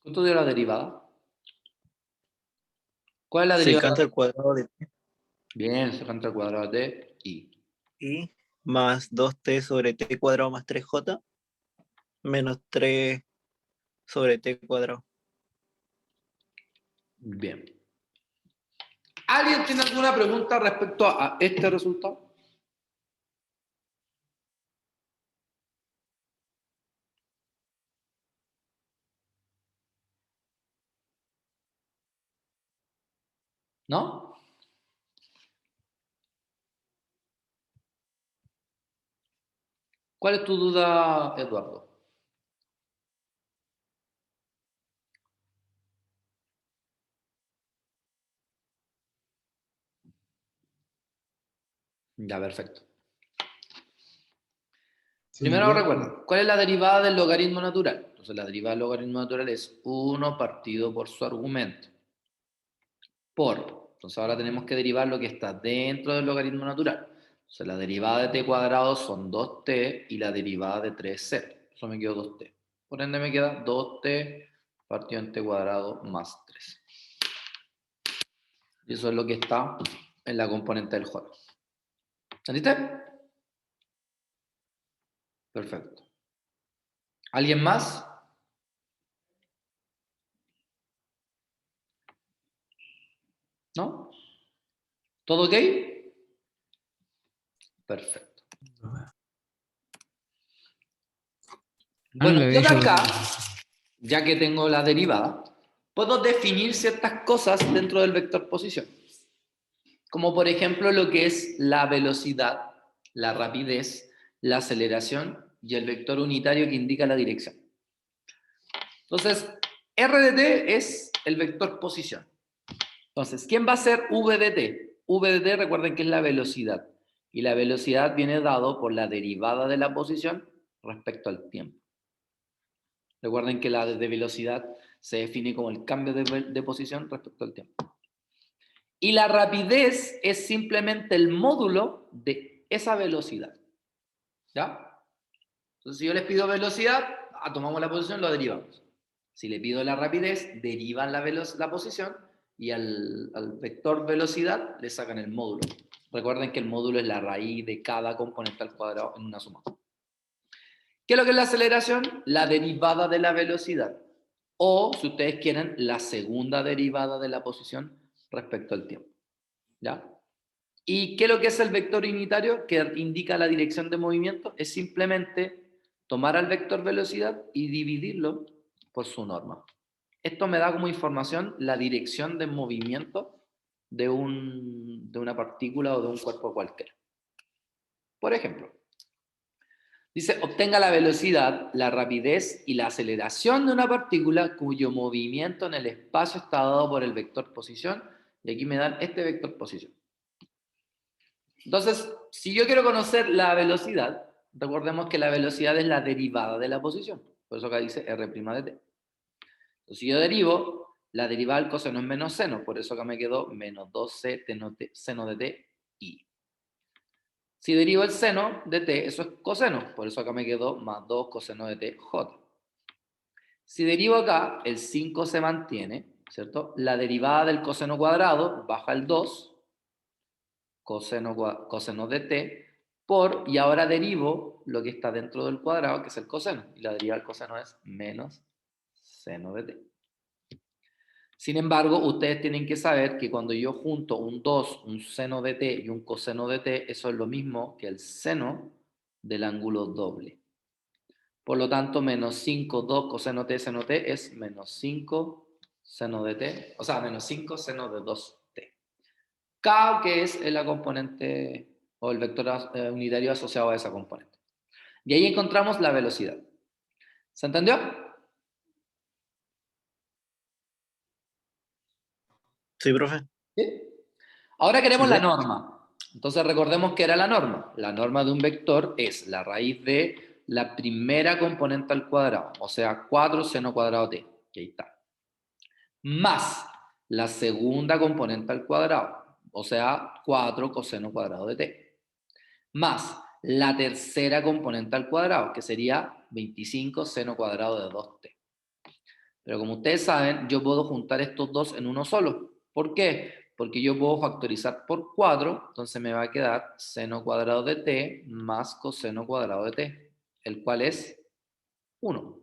¿Cuánto dio la derivada? ¿Cuál es la derivada? Secante al cuadrado de Bien, secante al cuadrado de i. i más 2t sobre t cuadrado más 3j menos 3 sobre t cuadrado. Bien. ¿Alguien tiene alguna pregunta respecto a este resultado? ¿No? ¿Cuál es tu duda, Eduardo? Ya, perfecto. Sí, Primero yo- recuerda, ¿cuál es la derivada del logaritmo natural? Entonces la derivada del logaritmo natural es 1 partido por su argumento. Por. Entonces ahora tenemos que derivar lo que está dentro del logaritmo natural. Entonces la derivada de t cuadrado son 2t y la derivada de 3 es 0. Eso me quedó 2t. Por ende me queda 2t partido en t cuadrado más 3. Y eso es lo que está en la componente del J. ¿Entendiste? Perfecto. ¿Alguien más? ¿No? ¿Todo ok? Perfecto. Bueno, yo de acá, ya que tengo la derivada, puedo definir ciertas cosas dentro del vector posición. Como por ejemplo lo que es la velocidad, la rapidez, la aceleración y el vector unitario que indica la dirección. Entonces, R de t es el vector posición. Entonces, ¿quién va a ser V de t? V de t, recuerden que es la velocidad. Y la velocidad viene dado por la derivada de la posición respecto al tiempo. Recuerden que la de velocidad se define como el cambio de posición respecto al tiempo. Y la rapidez es simplemente el módulo de esa velocidad. ¿Ya? Entonces, si yo les pido velocidad, tomamos la posición, lo derivamos. Si le pido la rapidez, derivan la posición y al vector velocidad le sacan el módulo. Recuerden que el módulo es la raíz de cada componente al cuadrado en una suma. ¿Qué es lo que es la aceleración? La derivada de la velocidad. O, si ustedes quieren, la segunda derivada de la posición respecto al tiempo. ¿Ya? ¿Y qué es lo que es el vector unitario que indica la dirección de movimiento? Es simplemente tomar al vector velocidad y dividirlo por su norma. Esto me da como información la dirección de movimiento de una partícula o de un cuerpo cualquiera. Por ejemplo, dice, obtenga la velocidad, la rapidez y la aceleración de una partícula cuyo movimiento en el espacio está dado por el vector posición, y aquí me dan este vector posición. Entonces, si yo quiero conocer la velocidad, recordemos que la velocidad es la derivada de la posición, por eso acá dice R' de t. Entonces, si yo derivo, la derivada del coseno es menos seno, por eso acá me quedó menos 2c seno de t i. Si derivo el seno de t, eso es coseno, por eso acá me quedó más 2 coseno de t j. Si derivo acá, el 5 se mantiene, ¿cierto? La derivada del coseno cuadrado baja el 2, coseno de t, y ahora derivo lo que está dentro del cuadrado, que es el coseno, y la derivada del coseno es menos seno de t. Sin embargo, ustedes tienen que saber que cuando yo junto un 2, un seno de t y un coseno de t, eso es lo mismo que el seno del ángulo doble. Por lo tanto, menos 5, 2 coseno t seno t es menos 5 seno de t, o sea, menos 5 seno de 2t. K, que es la componente o el vector unitario asociado a esa componente. Y ahí encontramos la velocidad. ¿Se entendió? Sí, profe. ¿Sí? Ahora queremos Sí. la norma. Entonces recordemos que era la norma. La norma de un vector es la raíz de la primera componente al cuadrado, o sea, 4 seno cuadrado t. Y ahí está. Más la segunda componente al cuadrado, o sea, 4 coseno cuadrado de t. Más la tercera componente al cuadrado, que sería 25 seno cuadrado de 2t. Pero como ustedes saben, yo puedo juntar estos dos en uno solo. ¿Por qué? Porque yo puedo factorizar por 4, entonces me va a quedar seno cuadrado de t más coseno cuadrado de t, el cual es 1.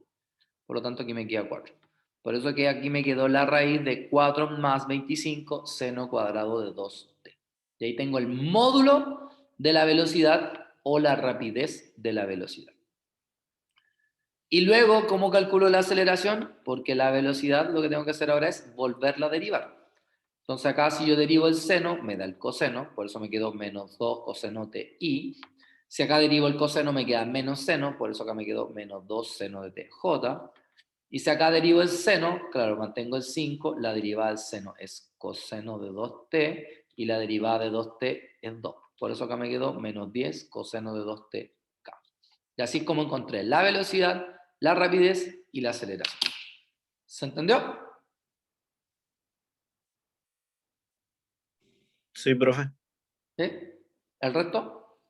Por lo tanto, aquí me queda 4. Por eso que aquí me quedó la raíz de 4 más 25 seno cuadrado de 2t. Y ahí tengo el módulo de la velocidad o la rapidez de la velocidad. Y luego, ¿cómo calculo la aceleración? Porque la velocidad lo que tengo que hacer ahora es volverla a derivar. Entonces acá si yo derivo el seno, me da el coseno, por eso me quedó menos 2 coseno t i. Si acá derivo el coseno, me queda menos seno, por eso acá me quedó menos 2 seno de t j. Y si acá derivo el seno, claro, mantengo el 5, la derivada del seno es coseno de 2t, y la derivada de 2t es 2. Por eso acá me quedó menos 10 coseno de 2t. Y así es como encontré la velocidad, la rapidez y la aceleración. ¿Se entendió? Sí, profe. ¿Sí? ¿El resto?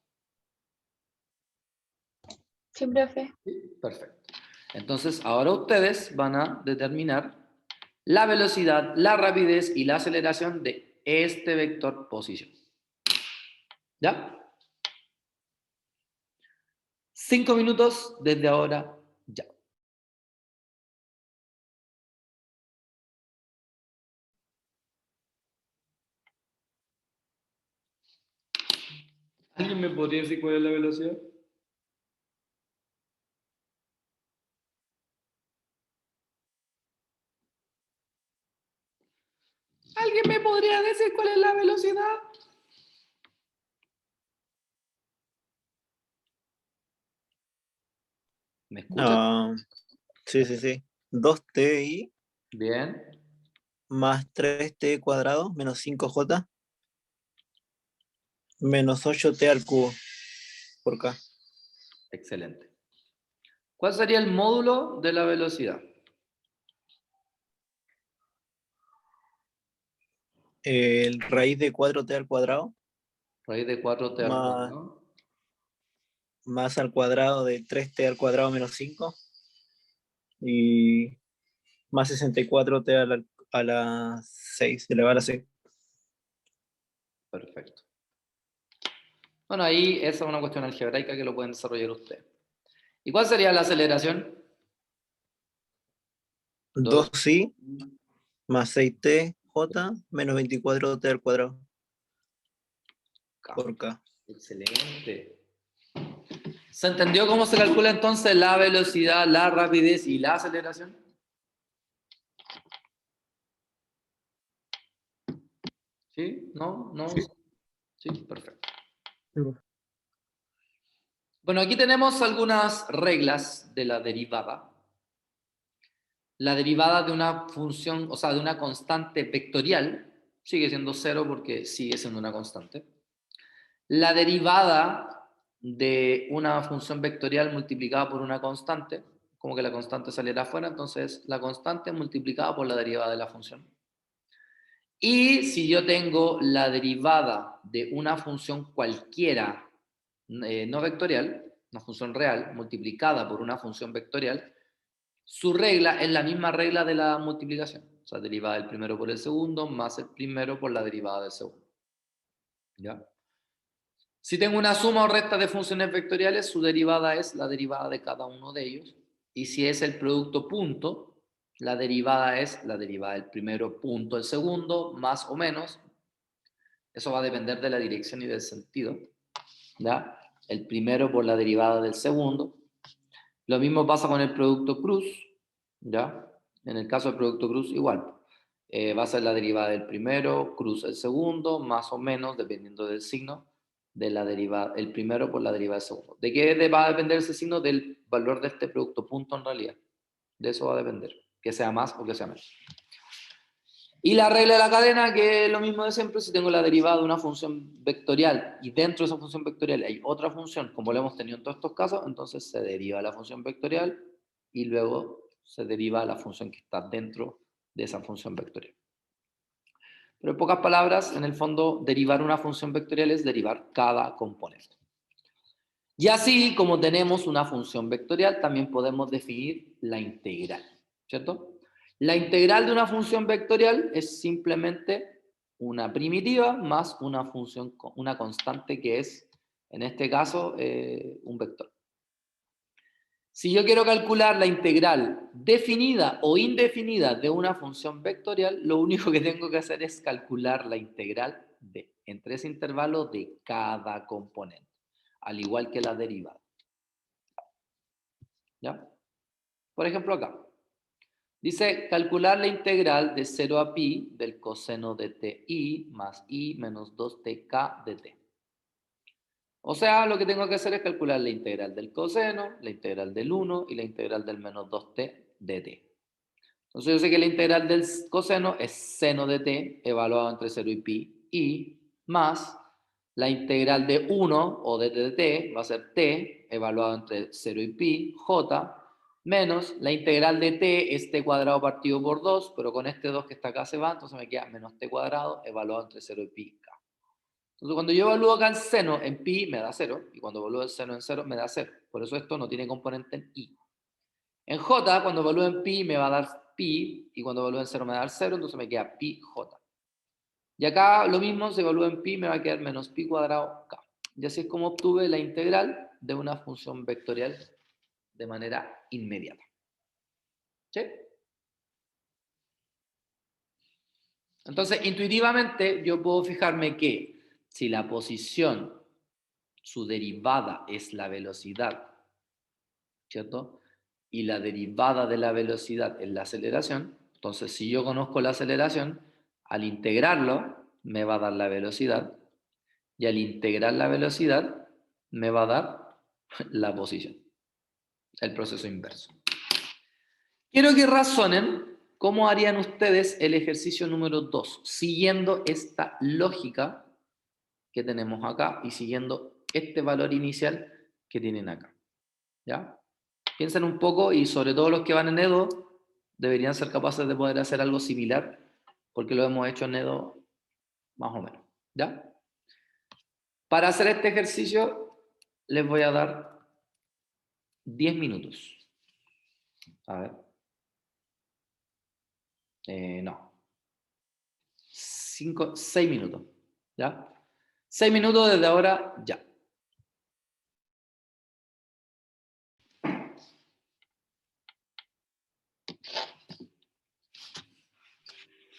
Sí, profe. Sí, perfecto. Entonces, ahora ustedes van a determinar la velocidad, la rapidez y la aceleración de este vector posición. ¿Ya? 5 minutos desde ahora, ya. ¿Alguien me podría decir cuál es la velocidad? ¿Alguien me podría decir cuál es la velocidad? ¿Me escuchan? Ah, sí, sí, sí. 2ti Bien. más 3t cuadrado menos 5j Menos 8t al cubo por k. Excelente. ¿Cuál sería el módulo de la velocidad? El raíz de 4t al cuadrado Raíz de 4t al Más- cuadrado. más al cuadrado de 3t al cuadrado menos 5 y más 64t a la 6 elevado a la 6. Perfecto. Bueno, ahí esa es una cuestión algebraica que lo pueden desarrollar ustedes. ¿Y cuál sería la aceleración? 2i más 6t j menos 24t al cuadrado K. por k. Excelente. ¿Se entendió cómo se calcula entonces la velocidad, la rapidez y la aceleración? ¿Sí? ¿No? ¿No? Sí, perfecto. Sí, profe. Bueno, aquí tenemos algunas reglas de la derivada. La derivada de una función, o sea, de una constante vectorial, sigue siendo 0 porque sigue siendo una constante. La derivada de una función vectorial multiplicada por una constante, como que la constante saliera afuera, entonces la constante multiplicada por la derivada de la función. Y si yo tengo la derivada de una función cualquiera no vectorial, una función real, multiplicada por una función vectorial, su regla es la misma regla de la multiplicación. O sea, derivada del primero por el segundo más el primero por la derivada del segundo. ¿Ya? Si tengo una suma o resta de funciones vectoriales, su derivada es la derivada de cada uno de ellos. Y si es el producto punto, la derivada es la derivada del primero punto el segundo, más o menos. Eso va a depender de la dirección y del sentido. ¿Ya? El primero por la derivada del segundo. Lo mismo pasa con el producto cruz. ¿Ya? En el caso del producto cruz, igual. Va a ser la derivada del primero, cruz el segundo, más o menos, dependiendo del signo, de la derivada, el primero por la derivada del segundo. ¿De qué va a depender ese signo? Del valor de este producto punto en realidad. De eso va a depender, que sea más o que sea menos. Y la regla de la cadena, que es lo mismo de siempre, si tengo la derivada de una función vectorial y dentro de esa función vectorial hay otra función, como lo hemos tenido en todos estos casos, entonces se deriva la función vectorial y luego se deriva la función que está dentro de esa función vectorial. Pero en pocas palabras, en el fondo, derivar una función vectorial es derivar cada componente. Y así como tenemos una función vectorial, también podemos definir la integral, ¿cierto? La integral de una función vectorial es simplemente una primitiva más una función, una constante que es, en este caso, un vector. Si yo quiero calcular la integral definida o indefinida de una función vectorial, lo único que tengo que hacer es calcular la integral entre ese intervalo de cada componente, al igual que la derivada. ¿Ya? Por ejemplo, acá. Dice, calcular la integral de 0 a pi del coseno de ti más i menos 2tk de t. O sea, lo que tengo que hacer es calcular la integral del coseno, la integral del 1 y la integral del menos 2t de t. Entonces yo sé que la integral del coseno es seno de t evaluado entre 0 y pi y más la integral de 1 o de t va a ser t evaluado entre 0 y pi, j, menos la integral de t es t cuadrado partido por 2, pero con este 2 que está acá se va, entonces me queda menos t cuadrado evaluado entre 0 y pi, k. Entonces cuando yo evalúo acá el seno en pi me da 0, y cuando evalúo el seno en 0 me da 0. Por eso esto no tiene componente en i. En j, cuando evalúo en pi me va a dar pi, y cuando evalúo en 0 me va a dar 0, entonces me queda pi j. Y acá lo mismo, se evalúa en pi, me va a quedar menos pi cuadrado k. Y así es como obtuve la integral de una función vectorial de manera inmediata. ¿Sí? Entonces, intuitivamente, yo puedo fijarme que si la posición, su derivada es la velocidad, ¿cierto? Y la derivada de la velocidad es la aceleración, entonces si yo conozco la aceleración, al integrarlo me va a dar la velocidad, y al integrar la velocidad me va a dar la posición, el proceso inverso. Quiero que razonen cómo harían ustedes el ejercicio número 2, siguiendo esta lógica que tenemos acá y siguiendo este valor inicial que tienen acá. ¿Ya? Piensen un poco y sobre todo los que van en Edo deberían ser capaces de poder hacer algo similar porque lo hemos hecho en Edo más o menos. ¿Ya? Para hacer este ejercicio les voy a dar 10 minutos. A ver. No. 6 minutos. ¿Ya? 6 minutos desde ahora, ya.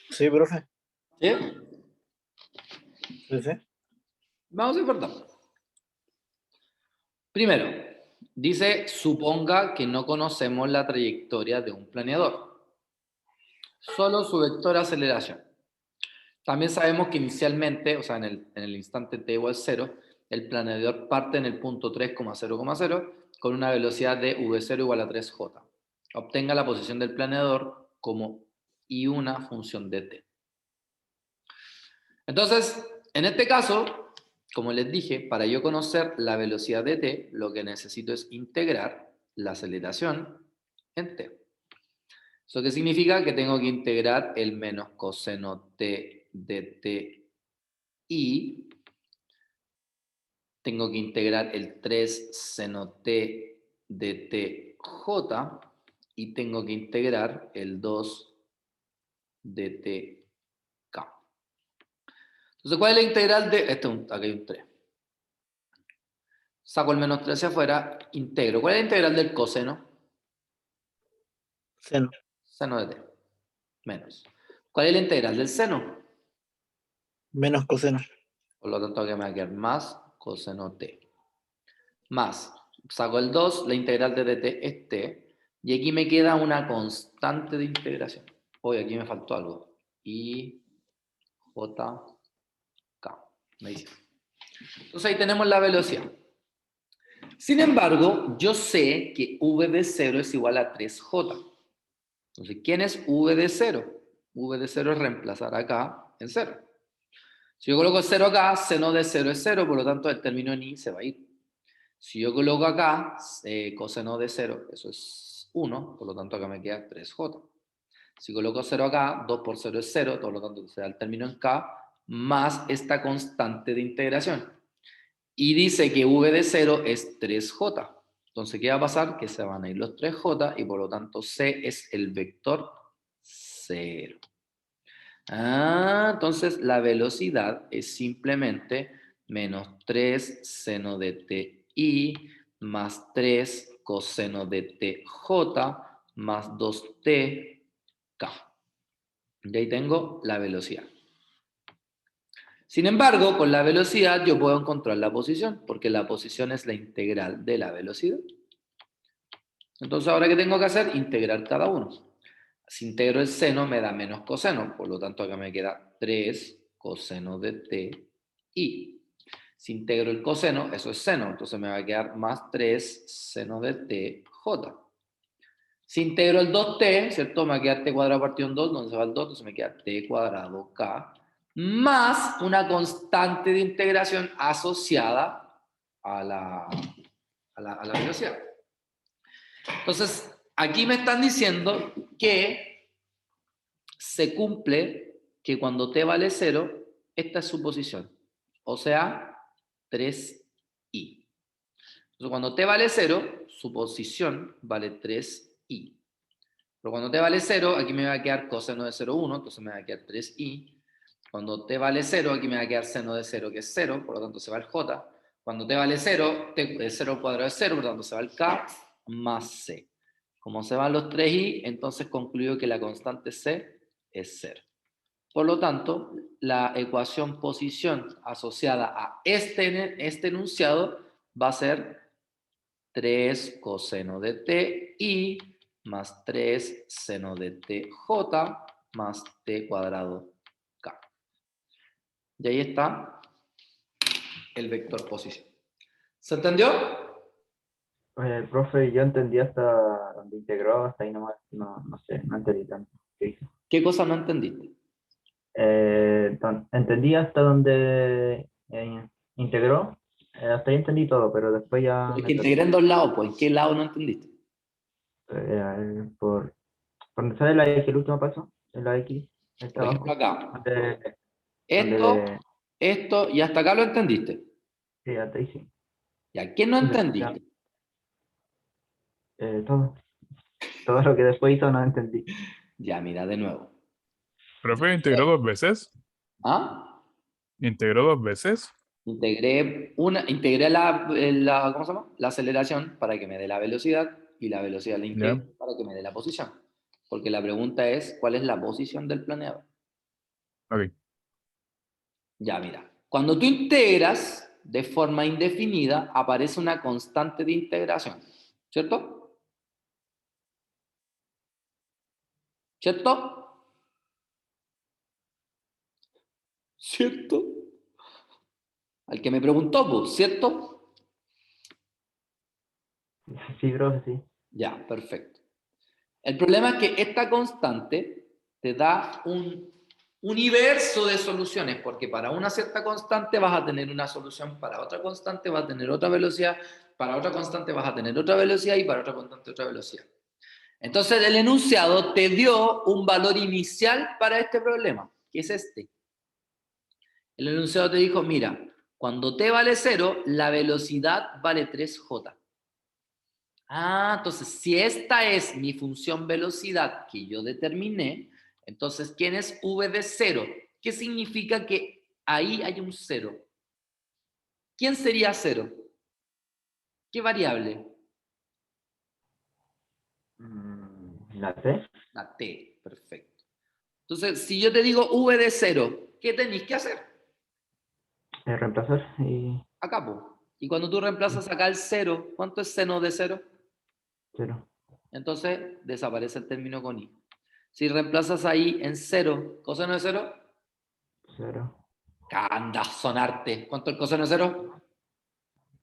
Sí, profe. ¿Sí? Sí, sí. Vamos a importar. Primero, dice, suponga que no conocemos la trayectoria de un planeador. Solo su vector de aceleración. También sabemos que inicialmente, o sea, en el instante t igual 0, el planeador parte en el punto 3,0,0 con una velocidad de v0 igual a 3j. Obtenga la posición del planeador como y una función de t. Entonces, en este caso, como les dije, para yo conocer la velocidad de t, lo que necesito es integrar la aceleración en t. ¿Eso qué significa? Que tengo que integrar el menos coseno t de t y tengo que integrar el 3 seno t de t j y tengo que integrar el 2 de t k. Entonces, ¿cuál es la integral de...? Aquí hay un 3. Saco el menos 3 hacia afuera, integro. ¿Cuál es la integral del coseno? Seno. Seno de t. Menos. ¿Cuál es la integral del seno? Menos coseno. Por lo tanto, aquí me va a quedar más coseno t. Más, saco el 2, la integral de dt es t, y aquí me queda una constante de integración. Hoy aquí me faltó algo. I, J, K. Me dice. Entonces ahí tenemos la velocidad. Sin embargo, yo sé que v de 0 es igual a 3j. Entonces, ¿quién es v de 0? V de 0 es reemplazar acá en 0. Si yo coloco 0 acá, seno de 0 es 0, por lo tanto el término en i se va a ir. Si yo coloco acá coseno de 0, eso es 1, por lo tanto acá me queda 3j. Si coloco 0 acá, 2 por 0 es 0, por lo tanto se da el término en k, más esta constante de integración. Y dice que v de 0 es 3j. Entonces, ¿qué va a pasar? Que se van a ir los 3j y por lo tanto c es el vector 0. Entonces la velocidad es simplemente menos 3 seno de ti más 3 coseno de tj más 2tk. Y ahí tengo la velocidad. Sin embargo, con la velocidad yo puedo encontrar la posición, porque la posición es la integral de la velocidad. Entonces, ¿ahora qué tengo que hacer? Integrar cada uno. Si integro el seno me da menos coseno, por lo tanto acá me queda 3 coseno de t y si integro el coseno, eso es seno, entonces me va a quedar más 3 seno de t j. Si integro el 2t, ¿cierto? Me va a quedar t cuadrado partido en 2, donde se va el 2, entonces me queda t cuadrado k, más una constante de integración asociada a la velocidad. Entonces, aquí me están diciendo que se cumple que cuando t vale 0, esta es su posición. O sea, 3i. Entonces, cuando t vale 0, su posición vale 3i. Pero cuando t vale 0, aquí me va a quedar coseno de 0,1, entonces me va a quedar 3i. Cuando t vale 0, aquí me va a quedar seno de 0, que es 0, por lo tanto se va el j. Cuando t vale 0, t, 0 al cuadrado es 0, por lo tanto se va el k más c. Como se van los 3i, entonces concluyo que la constante c es 0. Por lo tanto, la ecuación posición asociada a este enunciado va a ser 3 coseno de t i más 3 seno de tj más t cuadrado k. Y ahí está el vector posición. ¿Se entendió? Profe, yo entendí hasta donde integró, hasta ahí nomás, no sé, no entendí tanto. ¿Qué hizo? ¿Qué cosa no entendiste? Entendí hasta donde Integró. Hasta ahí entendí todo, pero después ya Es me que integré en dos lados, pues. ¿En qué lado no entendiste? por donde sale la X, el último paso, en la X, está Por ejemplo, abajo. acá. Donde, Esto, donde- esto, y hasta acá lo entendiste. sí, hasta ahí sí. ¿Ya qué no Ya. entendiste? Todo. Todo lo que después hizo no entendí. Ya, mira, de nuevo. Profe, ¿integró 2 veces? ¿Ah? ¿Integró 2 veces? Integré ¿cómo se llama? La aceleración para que me dé la velocidad y la velocidad la integré Ya. para que me dé la posición. Porque la pregunta es, ¿cuál es la posición del planeador? Ok. Ya, mira. Cuando tú integras de forma indefinida, aparece una constante de integración. ¿Cierto? ¿Cierto? ¿Cierto? Al que me preguntó, pues, ¿cierto? Sí, profe, sí. Ya, perfecto. El problema es que esta constante te da un universo de soluciones, porque para una cierta constante vas a tener una solución, para otra constante vas a tener otra velocidad, para otra constante vas a tener otra velocidad y para otra constante otra velocidad. Entonces el enunciado te dio un valor inicial para este problema, que es este. El enunciado te dijo, mira, cuando t vale 0, la velocidad vale 3j. Ah, entonces, si esta es mi función velocidad que yo determiné, entonces, ¿quién es v de 0? ¿Qué significa que ahí hay un 0? ¿Quién sería 0? ¿Qué variable? La T. La t, perfecto. Entonces, si yo te digo v de 0, ¿qué tenéis que hacer? Reemplazar y Acá, po. Y cuando tú reemplazas acá el 0, ¿cuánto es seno de 0? 0. Entonces, desaparece el término con i. Si reemplazas ahí en 0, coseno de 0, 0. anda a sonarte. ¿Cuánto es el coseno de 0?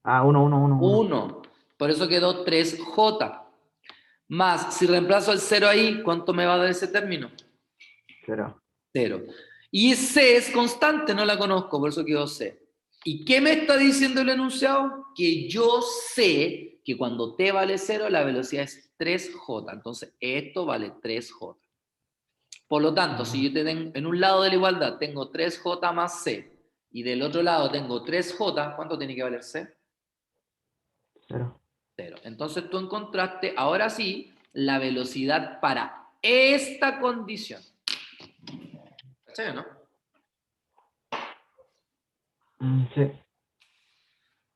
Ah, 1, 1, 1, 1. 1. Por eso quedó 3j. Más, si reemplazo el 0 ahí, ¿cuánto me va a dar ese término? 0. 0. Y c es constante, no la conozco, por eso quedó c. ¿Y qué me está diciendo el enunciado? Que yo sé que cuando t vale 0, la velocidad es 3j. Entonces, esto vale 3j. Por lo tanto, si yo en un lado de la igualdad tengo 3j más c y del otro lado tengo 3j, ¿cuánto tiene que valer c? 0. 0. Entonces tú encontraste, ahora sí, la velocidad para esta condición. ¿Cachai o no? Sí.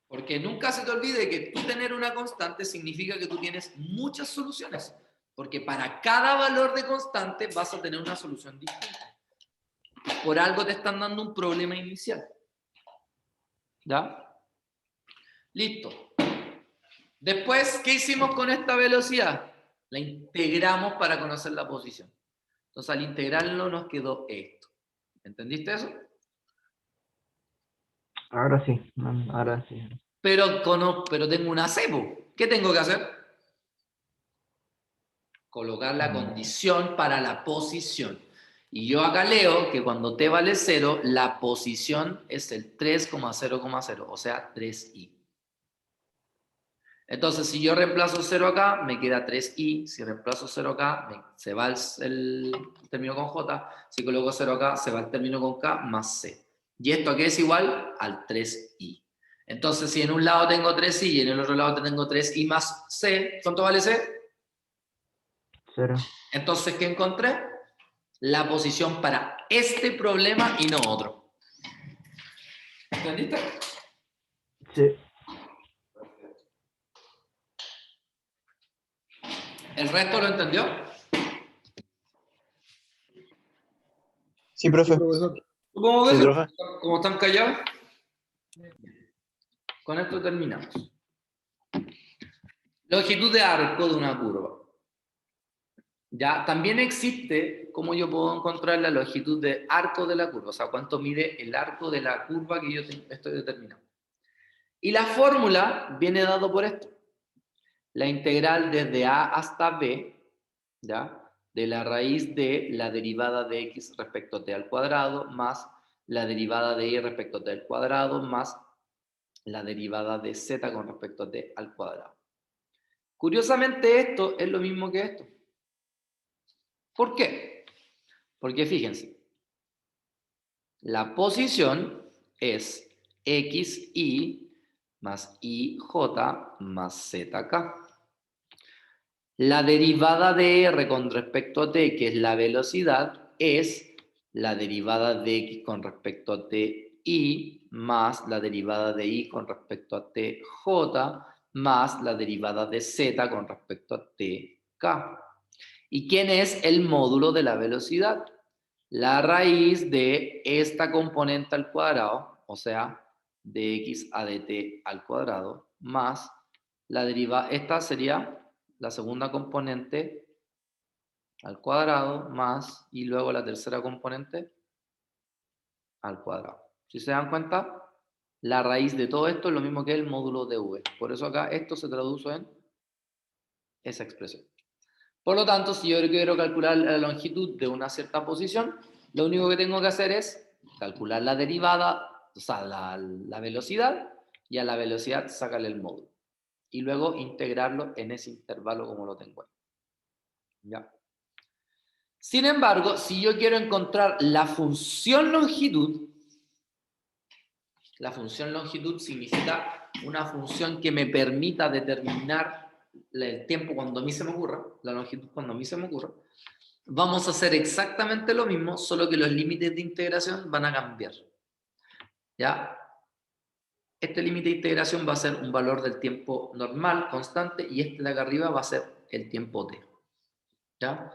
Porque nunca se te olvide que tú tener una constante significa que tú tienes muchas soluciones. Porque para cada valor de constante vas a tener una solución distinta. Por algo te están dando un problema inicial. ¿Ya? Listo. Después, ¿qué hicimos con esta velocidad? La integramos para conocer la posición. Entonces, al integrarlo nos quedó esto. ¿Entendiste eso? Ahora sí. Ahora sí. Pero tengo una cebo. ¿Qué tengo que hacer? Colocar la condición para la posición. Y yo acá leo que cuando t vale 0, la posición es el 3,0,0, o sea, 3i. Entonces, si yo reemplazo 0 acá, me queda 3i. Si reemplazo 0 acá, se va el término con j. Si coloco 0 acá, se va el término con k más c. ¿Y esto a qué es igual? Al 3i. Entonces, si en un lado tengo 3i y en el otro lado tengo 3i más c, ¿cuánto vale c? 0. Entonces, ¿qué encontré? La posición para este problema y no otro. ¿Entendiste? Sí. ¿El resto lo entendió? Sí, Sí, profe. profesor. Supongo que Sí, sí. profe. Como están callados. Con esto terminamos. Longitud de arco de una curva. Ya, también existe cómo yo puedo encontrar la longitud de arco de la curva, o sea, cuánto mide el arco de la curva que yo estoy determinando. Y la fórmula viene dado por esto. La integral desde a hasta b, ¿ya? De la raíz de la derivada de x respecto a t al cuadrado más la derivada de y respecto a t al cuadrado más la derivada de z con respecto a t al cuadrado. Curiosamente esto es lo mismo que esto. ¿Por qué? Porque fíjense, la posición es xy más ij más zk. La derivada de r con respecto a t, que es la velocidad, es la derivada de x con respecto a ti más la derivada de y con respecto a tj más la derivada de z con respecto a tk. ¿Y quién es el módulo de la velocidad? La raíz de esta componente al cuadrado, o sea, de x a dt al cuadrado, más la derivada, esta sería la segunda componente al cuadrado, más, y luego la tercera componente al cuadrado. Si se dan cuenta, la raíz de todo esto es lo mismo que el módulo de v. Por eso acá esto se traduce en esa expresión. Por lo tanto, si yo quiero calcular la longitud de una cierta posición, lo único que tengo que hacer es calcular la derivada, o sea, la velocidad, y a la velocidad sacarle el módulo. Y luego integrarlo en ese intervalo como lo tengo ahí. ¿Ya? Sin embargo, si yo quiero encontrar la función longitud significa una función que me permita determinar el tiempo cuando a mí se me ocurra, la longitud cuando a mí se me ocurra. Vamos a hacer exactamente lo mismo, solo que los límites de integración van a cambiar. ¿Ya? Este límite de integración va a ser un valor del tiempo normal, constante, y este de acá arriba va a ser el tiempo t. ¿Ya?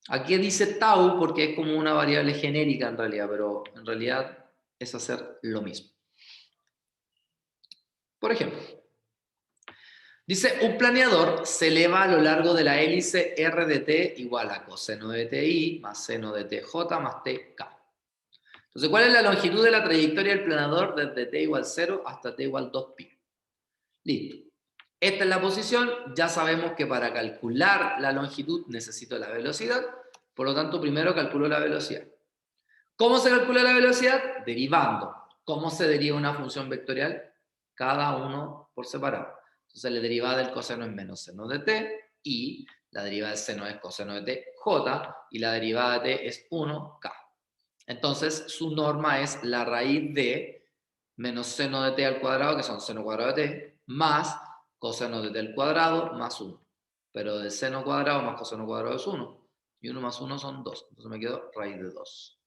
Aquí dice tau porque es como una variable genérica en realidad, pero en realidad es hacer lo mismo. Por ejemplo, dice un planeador se eleva a lo largo de la hélice r de t igual a coseno de ti más seno de tj más tk. Entonces, ¿cuál es la longitud de la trayectoria del planeador desde t igual 0 hasta t igual 2pi? Listo. Esta es la posición. Ya sabemos que para calcular la longitud necesito la velocidad. Por lo tanto, primero calculo la velocidad. ¿Cómo se calcula la velocidad? Derivando. ¿Cómo se deriva una función vectorial? Cada uno por separado. Entonces, la derivada del coseno es menos seno de t, y la derivada del seno es coseno de t, j, y la derivada de t es 1k. Entonces, su norma es la raíz de menos seno de t al cuadrado, que son seno cuadrado de t, más coseno de t al cuadrado, más 1. Pero de seno cuadrado más coseno cuadrado es 1. Y 1 más 1 son 2. Entonces me quedo raíz de 2.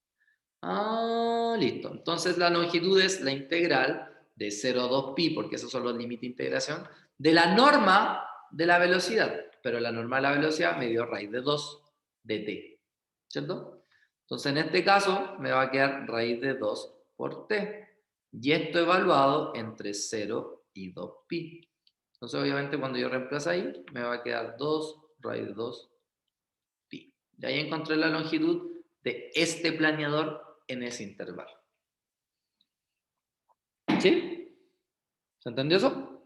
Ah, listo. Entonces la longitud es la integral de 0 a 2pi, porque esos son los límites de integración, de la norma de la velocidad. Pero la norma de la velocidad me dio raíz de 2 de t. ¿Cierto? Entonces en este caso me va a quedar raíz de 2 por t. Y esto evaluado entre 0 y 2pi. Entonces obviamente cuando yo reemplazo ahí, me va a quedar 2 raíz de 2 pi. De ahí encontré la longitud de este planeador en ese intervalo. ¿Sí? ¿Se entendió eso?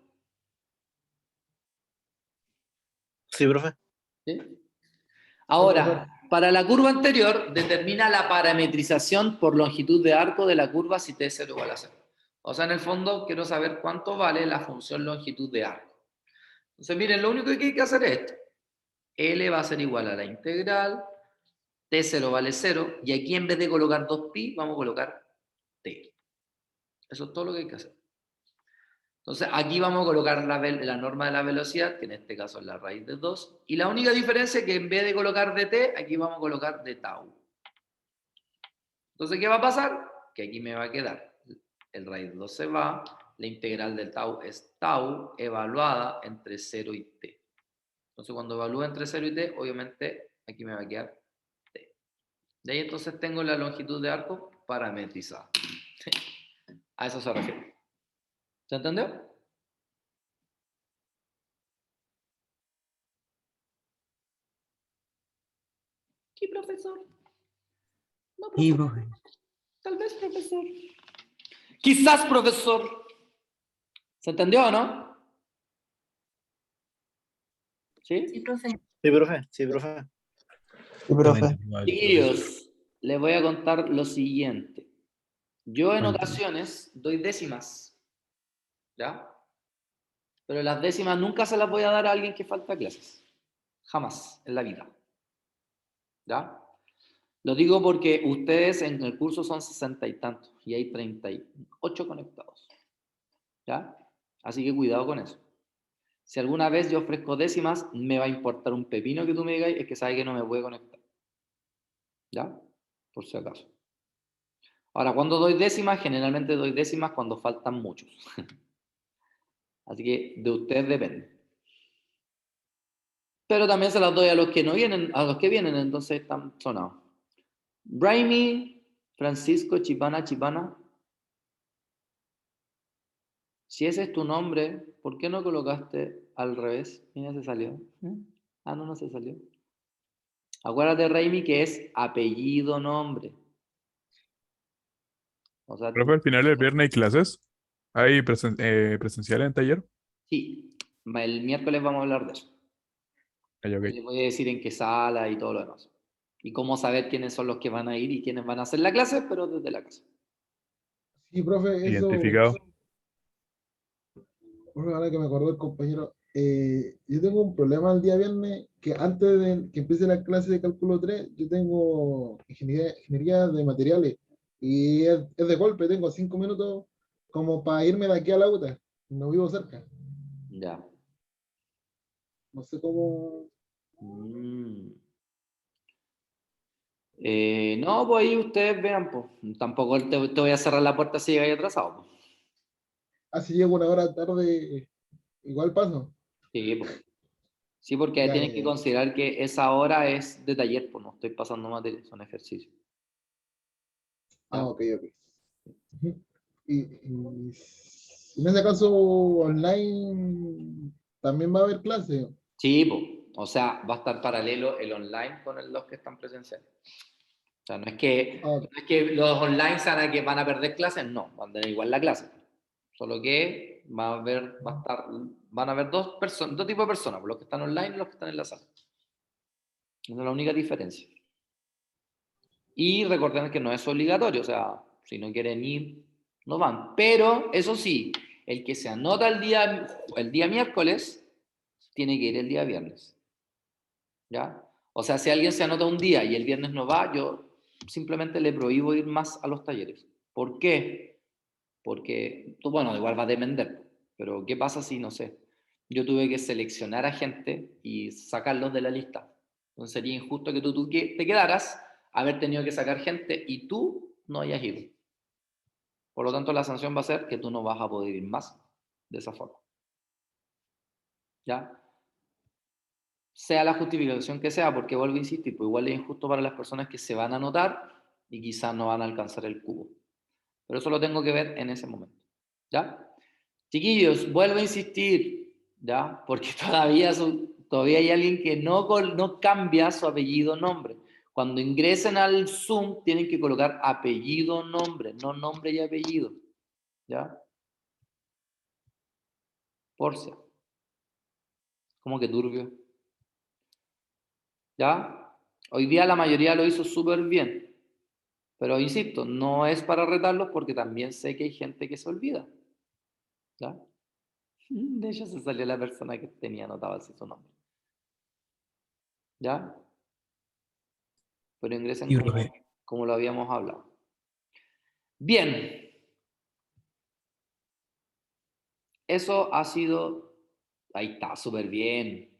Sí, profe. ¿Sí? Ahora, para la curva anterior, determina la parametrización por longitud de arco de la curva si t es 0 igual a 0. O sea, en el fondo, quiero saber cuánto vale la función longitud de arco. Entonces, miren, lo único que hay que hacer es esto. L va a ser igual a la integral, t0 vale 0, y aquí en vez de colocar 2pi, vamos a colocar t. Eso es todo lo que hay que hacer. Entonces, aquí vamos a colocar la norma de la velocidad, que en este caso es la raíz de 2, y la única diferencia es que en vez de colocar dt, aquí vamos a colocar de tau. Entonces, ¿qué va a pasar? Que aquí me va a quedar, el raíz de 2 se va, la integral del tau es tau evaluada entre 0 y t. Entonces, cuando evalúe entre 0 y t, obviamente aquí me va a quedar t. De ahí entonces tengo la longitud de arco parametrizada. A eso se refiere. ¿Se entendió? Sí, profesor. No, profesor. Sí, profe. Tal vez, profesor. Quizás, profesor. ¿Se entendió o no? ¿Sí? Sí, profe. Sí, profe. Sí, profe. Sí, profe. Chiquillos, les voy a contar lo siguiente. Yo en Vale. ocasiones doy décimas, ¿ya? Pero las décimas nunca se las voy a dar a alguien que falta a clases. Jamás en la vida. ¿Ya? Lo digo porque ustedes en el curso son 60 y tantos y hay 38 conectados. ¿Ya? Así que cuidado con eso. Si alguna vez yo ofrezco décimas, me va a importar un pepino que tú me digas, es que sabe que no me puede conectar. ¿Ya? Por si acaso. Ahora, cuando doy décimas, generalmente doy décimas cuando faltan muchos. Así que de ustedes depende. Pero también se las doy a los que no vienen, a los que vienen, entonces están sonados. Raimi, Francisco, Chipana, Chipana. Si ese es tu nombre, ¿por qué no colocaste al revés? Mira, se salió. Ah, no, no se salió. Acuérdate, Raimi, que es apellido, nombre. O sea, Profe, al final del viernes hay clases. ¿Hay presencial en taller? sí, el miércoles vamos a hablar de eso. Ay, ok. Les voy a decir en qué sala y todo lo demás. Y cómo saber quiénes son los que van a ir y quiénes van a hacer la clase, pero desde la casa. Sí, profe, eso, Identificado. profe, ahora que me acordó el compañero, yo tengo un problema el día viernes, que antes de que empiece la clase de cálculo 3 yo tengo ingeniería de materiales, y es de golpe, tengo 5 minutos como para irme de aquí a la UTA, no vivo cerca, Ya. no sé cómo. Mm. No, pues ahí ustedes vean, pues. Tampoco te voy a cerrar la puerta si llegáis atrasado, pues. Así llego una hora tarde, igual paso. Sí, pues. Sí, porque Ya, ya, tienes que ya. considerar que esa hora es de taller, pues no estoy pasando materia, son ejercicios. Ah, ¿Ya? ok, ok. Ujú. En ese caso, online también va a haber clase. Sí, pues. O sea, va a estar paralelo el online con los que están presenciales. O sea, Ah, no es que los online sean que van a perder clases, no, van a tener igual la clase. Solo que van a haber dos tipos de personas, los que están online y los que están en la sala. Esa es la única diferencia. Y recuerden que no es obligatorio, o sea, si no quieren ir, no van. Pero, eso sí, el que se anota el día miércoles, tiene que ir el día viernes. ¿Ya? O sea, si alguien se anota un día y el viernes no va, yo simplemente le prohíbo ir más a los talleres. ¿Por qué? Porque, bueno, igual va a depender, pero ¿qué pasa si, no sé, yo tuve que seleccionar a gente y sacarlos de la lista? Entonces sería injusto que tú te quedaras, haber tenido que sacar gente y tú no hayas ido. Por lo tanto, la sanción va a ser que tú no vas a poder ir más de esa forma. ¿Ya? Sea la justificación que sea, porque vuelvo a insistir, pues igual es injusto para las personas que se van a anotar y quizás no van a alcanzar el cubo. Pero eso lo tengo que ver en ese momento. ¿Ya? Chiquillos, vuelvo a insistir, ¿ya? Porque todavía hay alguien que no cambia su apellido nombre. Cuando ingresen al Zoom, tienen que colocar apellido nombre, no nombre y apellido. ¿Ya? Porcia. Como que turbio. ¿Ya? Hoy día la mayoría lo hizo súper bien. Pero insisto, no es para retarlos porque también sé que hay gente que se olvida. ¿Ya? De hecho, se salió la persona que tenía anotado así su nombre. ¿Ya? Pero ingresen Sí, profe. como lo habíamos hablado. Bien. Eso ha sido, ahí está, súper bien.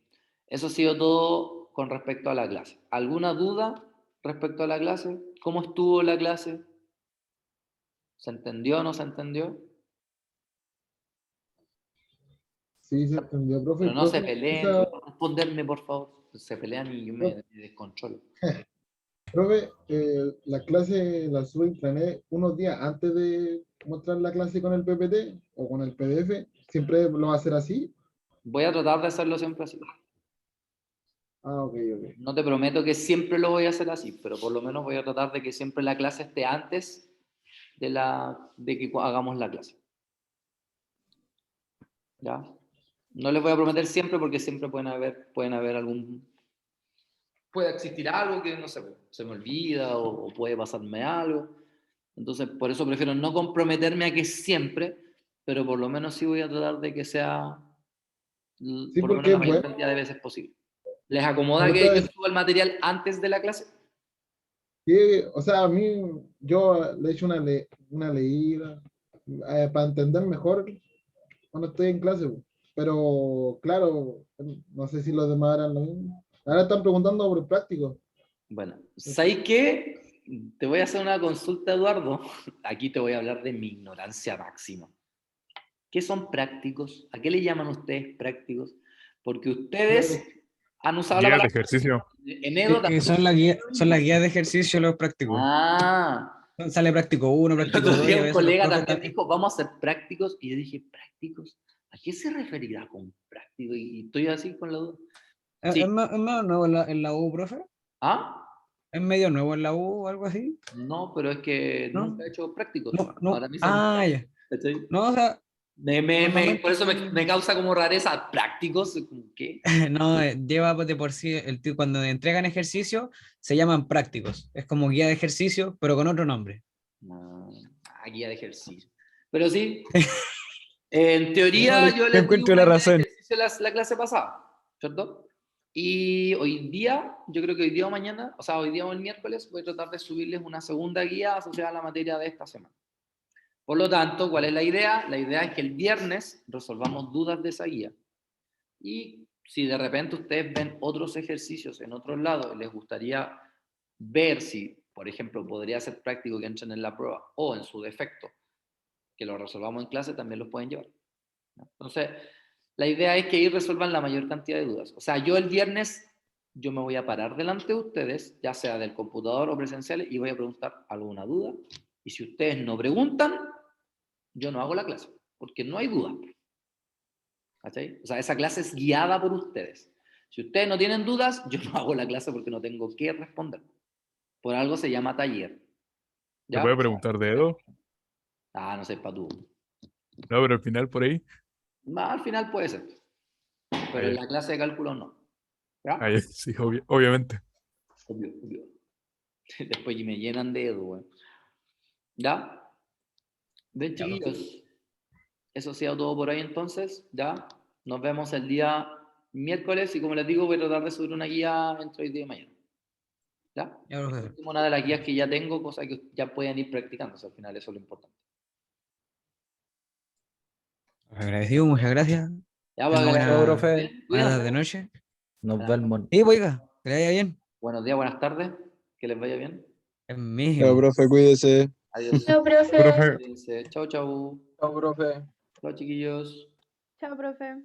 Eso ha sido todo con respecto a la clase. ¿Alguna duda respecto a la clase? ¿Cómo estuvo la clase? ¿Se entendió o no se entendió? sí, se entendió, profe. Pero no se Profe, peleen, responderme por favor. Se pelean y yo me descontrolo. la clase la sube a intranet unos días antes de mostrar la clase con el PPT o con el PDF. ¿Siempre lo va a hacer así? Voy a tratar de hacerlo siempre así. Ah, ok, ok. No te prometo que siempre lo voy a hacer así, pero por lo menos voy a tratar de que siempre la clase esté antes de que hagamos la clase. ¿Ya? No les voy a prometer siempre porque siempre pueden haber puede existir algo que no sé, se me olvida o puede pasarme algo. Entonces, por eso prefiero no comprometerme a que siempre, pero por lo menos sí voy a tratar de que sea Sí, por lo menos porque la es mayor bueno. cantidad de veces posible. ¿Les acomoda Me que gusta yo suba el material antes de la clase? Sí, o sea, a mí, yo le he hecho una leída para entender mejor cuando estoy en clase, po. Pero claro, no sé si los demás harán lo mismo. Ahora están preguntando por el práctico. Bueno, ¿sabes qué? Te voy a hacer una consulta, Eduardo. Aquí te voy a hablar de mi ignorancia máxima. ¿Qué son prácticos? ¿A qué le llaman ustedes prácticos? Porque ustedes han usado la Guías de palabra ejercicio. en Edo también. Son las guías de ejercicio los prácticos. Ah, Sale práctico 1, el práctico otro 2 y día a un veces los colega profes también dijo, vamos a hacer prácticos, y yo dije, ¿prácticos? ¿A qué se referirá con práctico? Y estoy así con la duda. ¿Es, Sí. es medio nuevo en la U, profe? ¿Ah? ¿Es medio nuevo en la U o algo así? No, pero es que ¿No? nunca he hecho prácticos. No, Para no. mí son Ah, nuevos, ya. ¿cachai? No, o sea, Por normalmente eso me causa como rareza. ¿Prácticos? ¿Qué? no, lleva de por sí, cuando entregan ejercicio, se llaman prácticos. Es como guía de ejercicio, pero con otro nombre. No, guía de ejercicio. Pero sí, en teoría Le yo les di encuentro una la guía de razón. ejercicio la clase pasada, ¿cierto? Y hoy día, yo creo que hoy día o mañana, o sea, hoy día o el miércoles, voy a tratar de subirles una segunda guía asociada a la materia de esta semana. Por lo tanto, ¿cuál es la idea? La idea es que el viernes resolvamos dudas de esa guía. Y si de repente ustedes ven otros ejercicios en otros lados y les gustaría ver si, por ejemplo, podría ser práctico que entren en la prueba o en su defecto, que lo resolvamos en clase, también los pueden llevar. Entonces, la idea es que ahí resuelvan la mayor cantidad de dudas. O sea, yo el viernes, yo me voy a parar delante de ustedes, ya sea del computador o presenciales, y voy a preguntar alguna duda. Y si ustedes no preguntan, yo no hago la clase, porque no hay duda. ¿Cachai? O sea, esa clase es guiada por ustedes. Si ustedes no tienen dudas, yo no hago la clase porque no tengo que responder. Por algo se llama taller. ¿Se ¿Ya? puede preguntar de Edo? Ah, no sé, para tú. No, pero al final por ahí. Al final puede ser, pero en Allá, la clase de cálculo no. ¿Ya? allá, sí, obviamente. Obvio, obvio. Después me llenan de Edu, güey. ¿Ya? Ven, Ya, profe. chiquillos. Eso ha sido todo por ahí entonces. ¿Ya? Nos vemos el día miércoles y como les digo, voy a tratar de subir una guía entre hoy día y mañana. ¿Ya? Ya, profe. Es una de las guías que ya tengo, cosa que ya pueden ir practicando. O sea, al final eso es lo importante. Agradecido, muchas gracias. Ya, Tenga pues, buena, buena cuídense. tarde, noche. Nos Buenas vemos. tardes. Y, oiga, que le vaya bien. Buenos días, buenas tardes. Que les vaya bien. Es Chao, mismo. profe, cuídese. Adiós. Chao, profe. Profe, Cuídense. Chau, chau. Chao, profe. Chau, chiquillos. Chao, profe.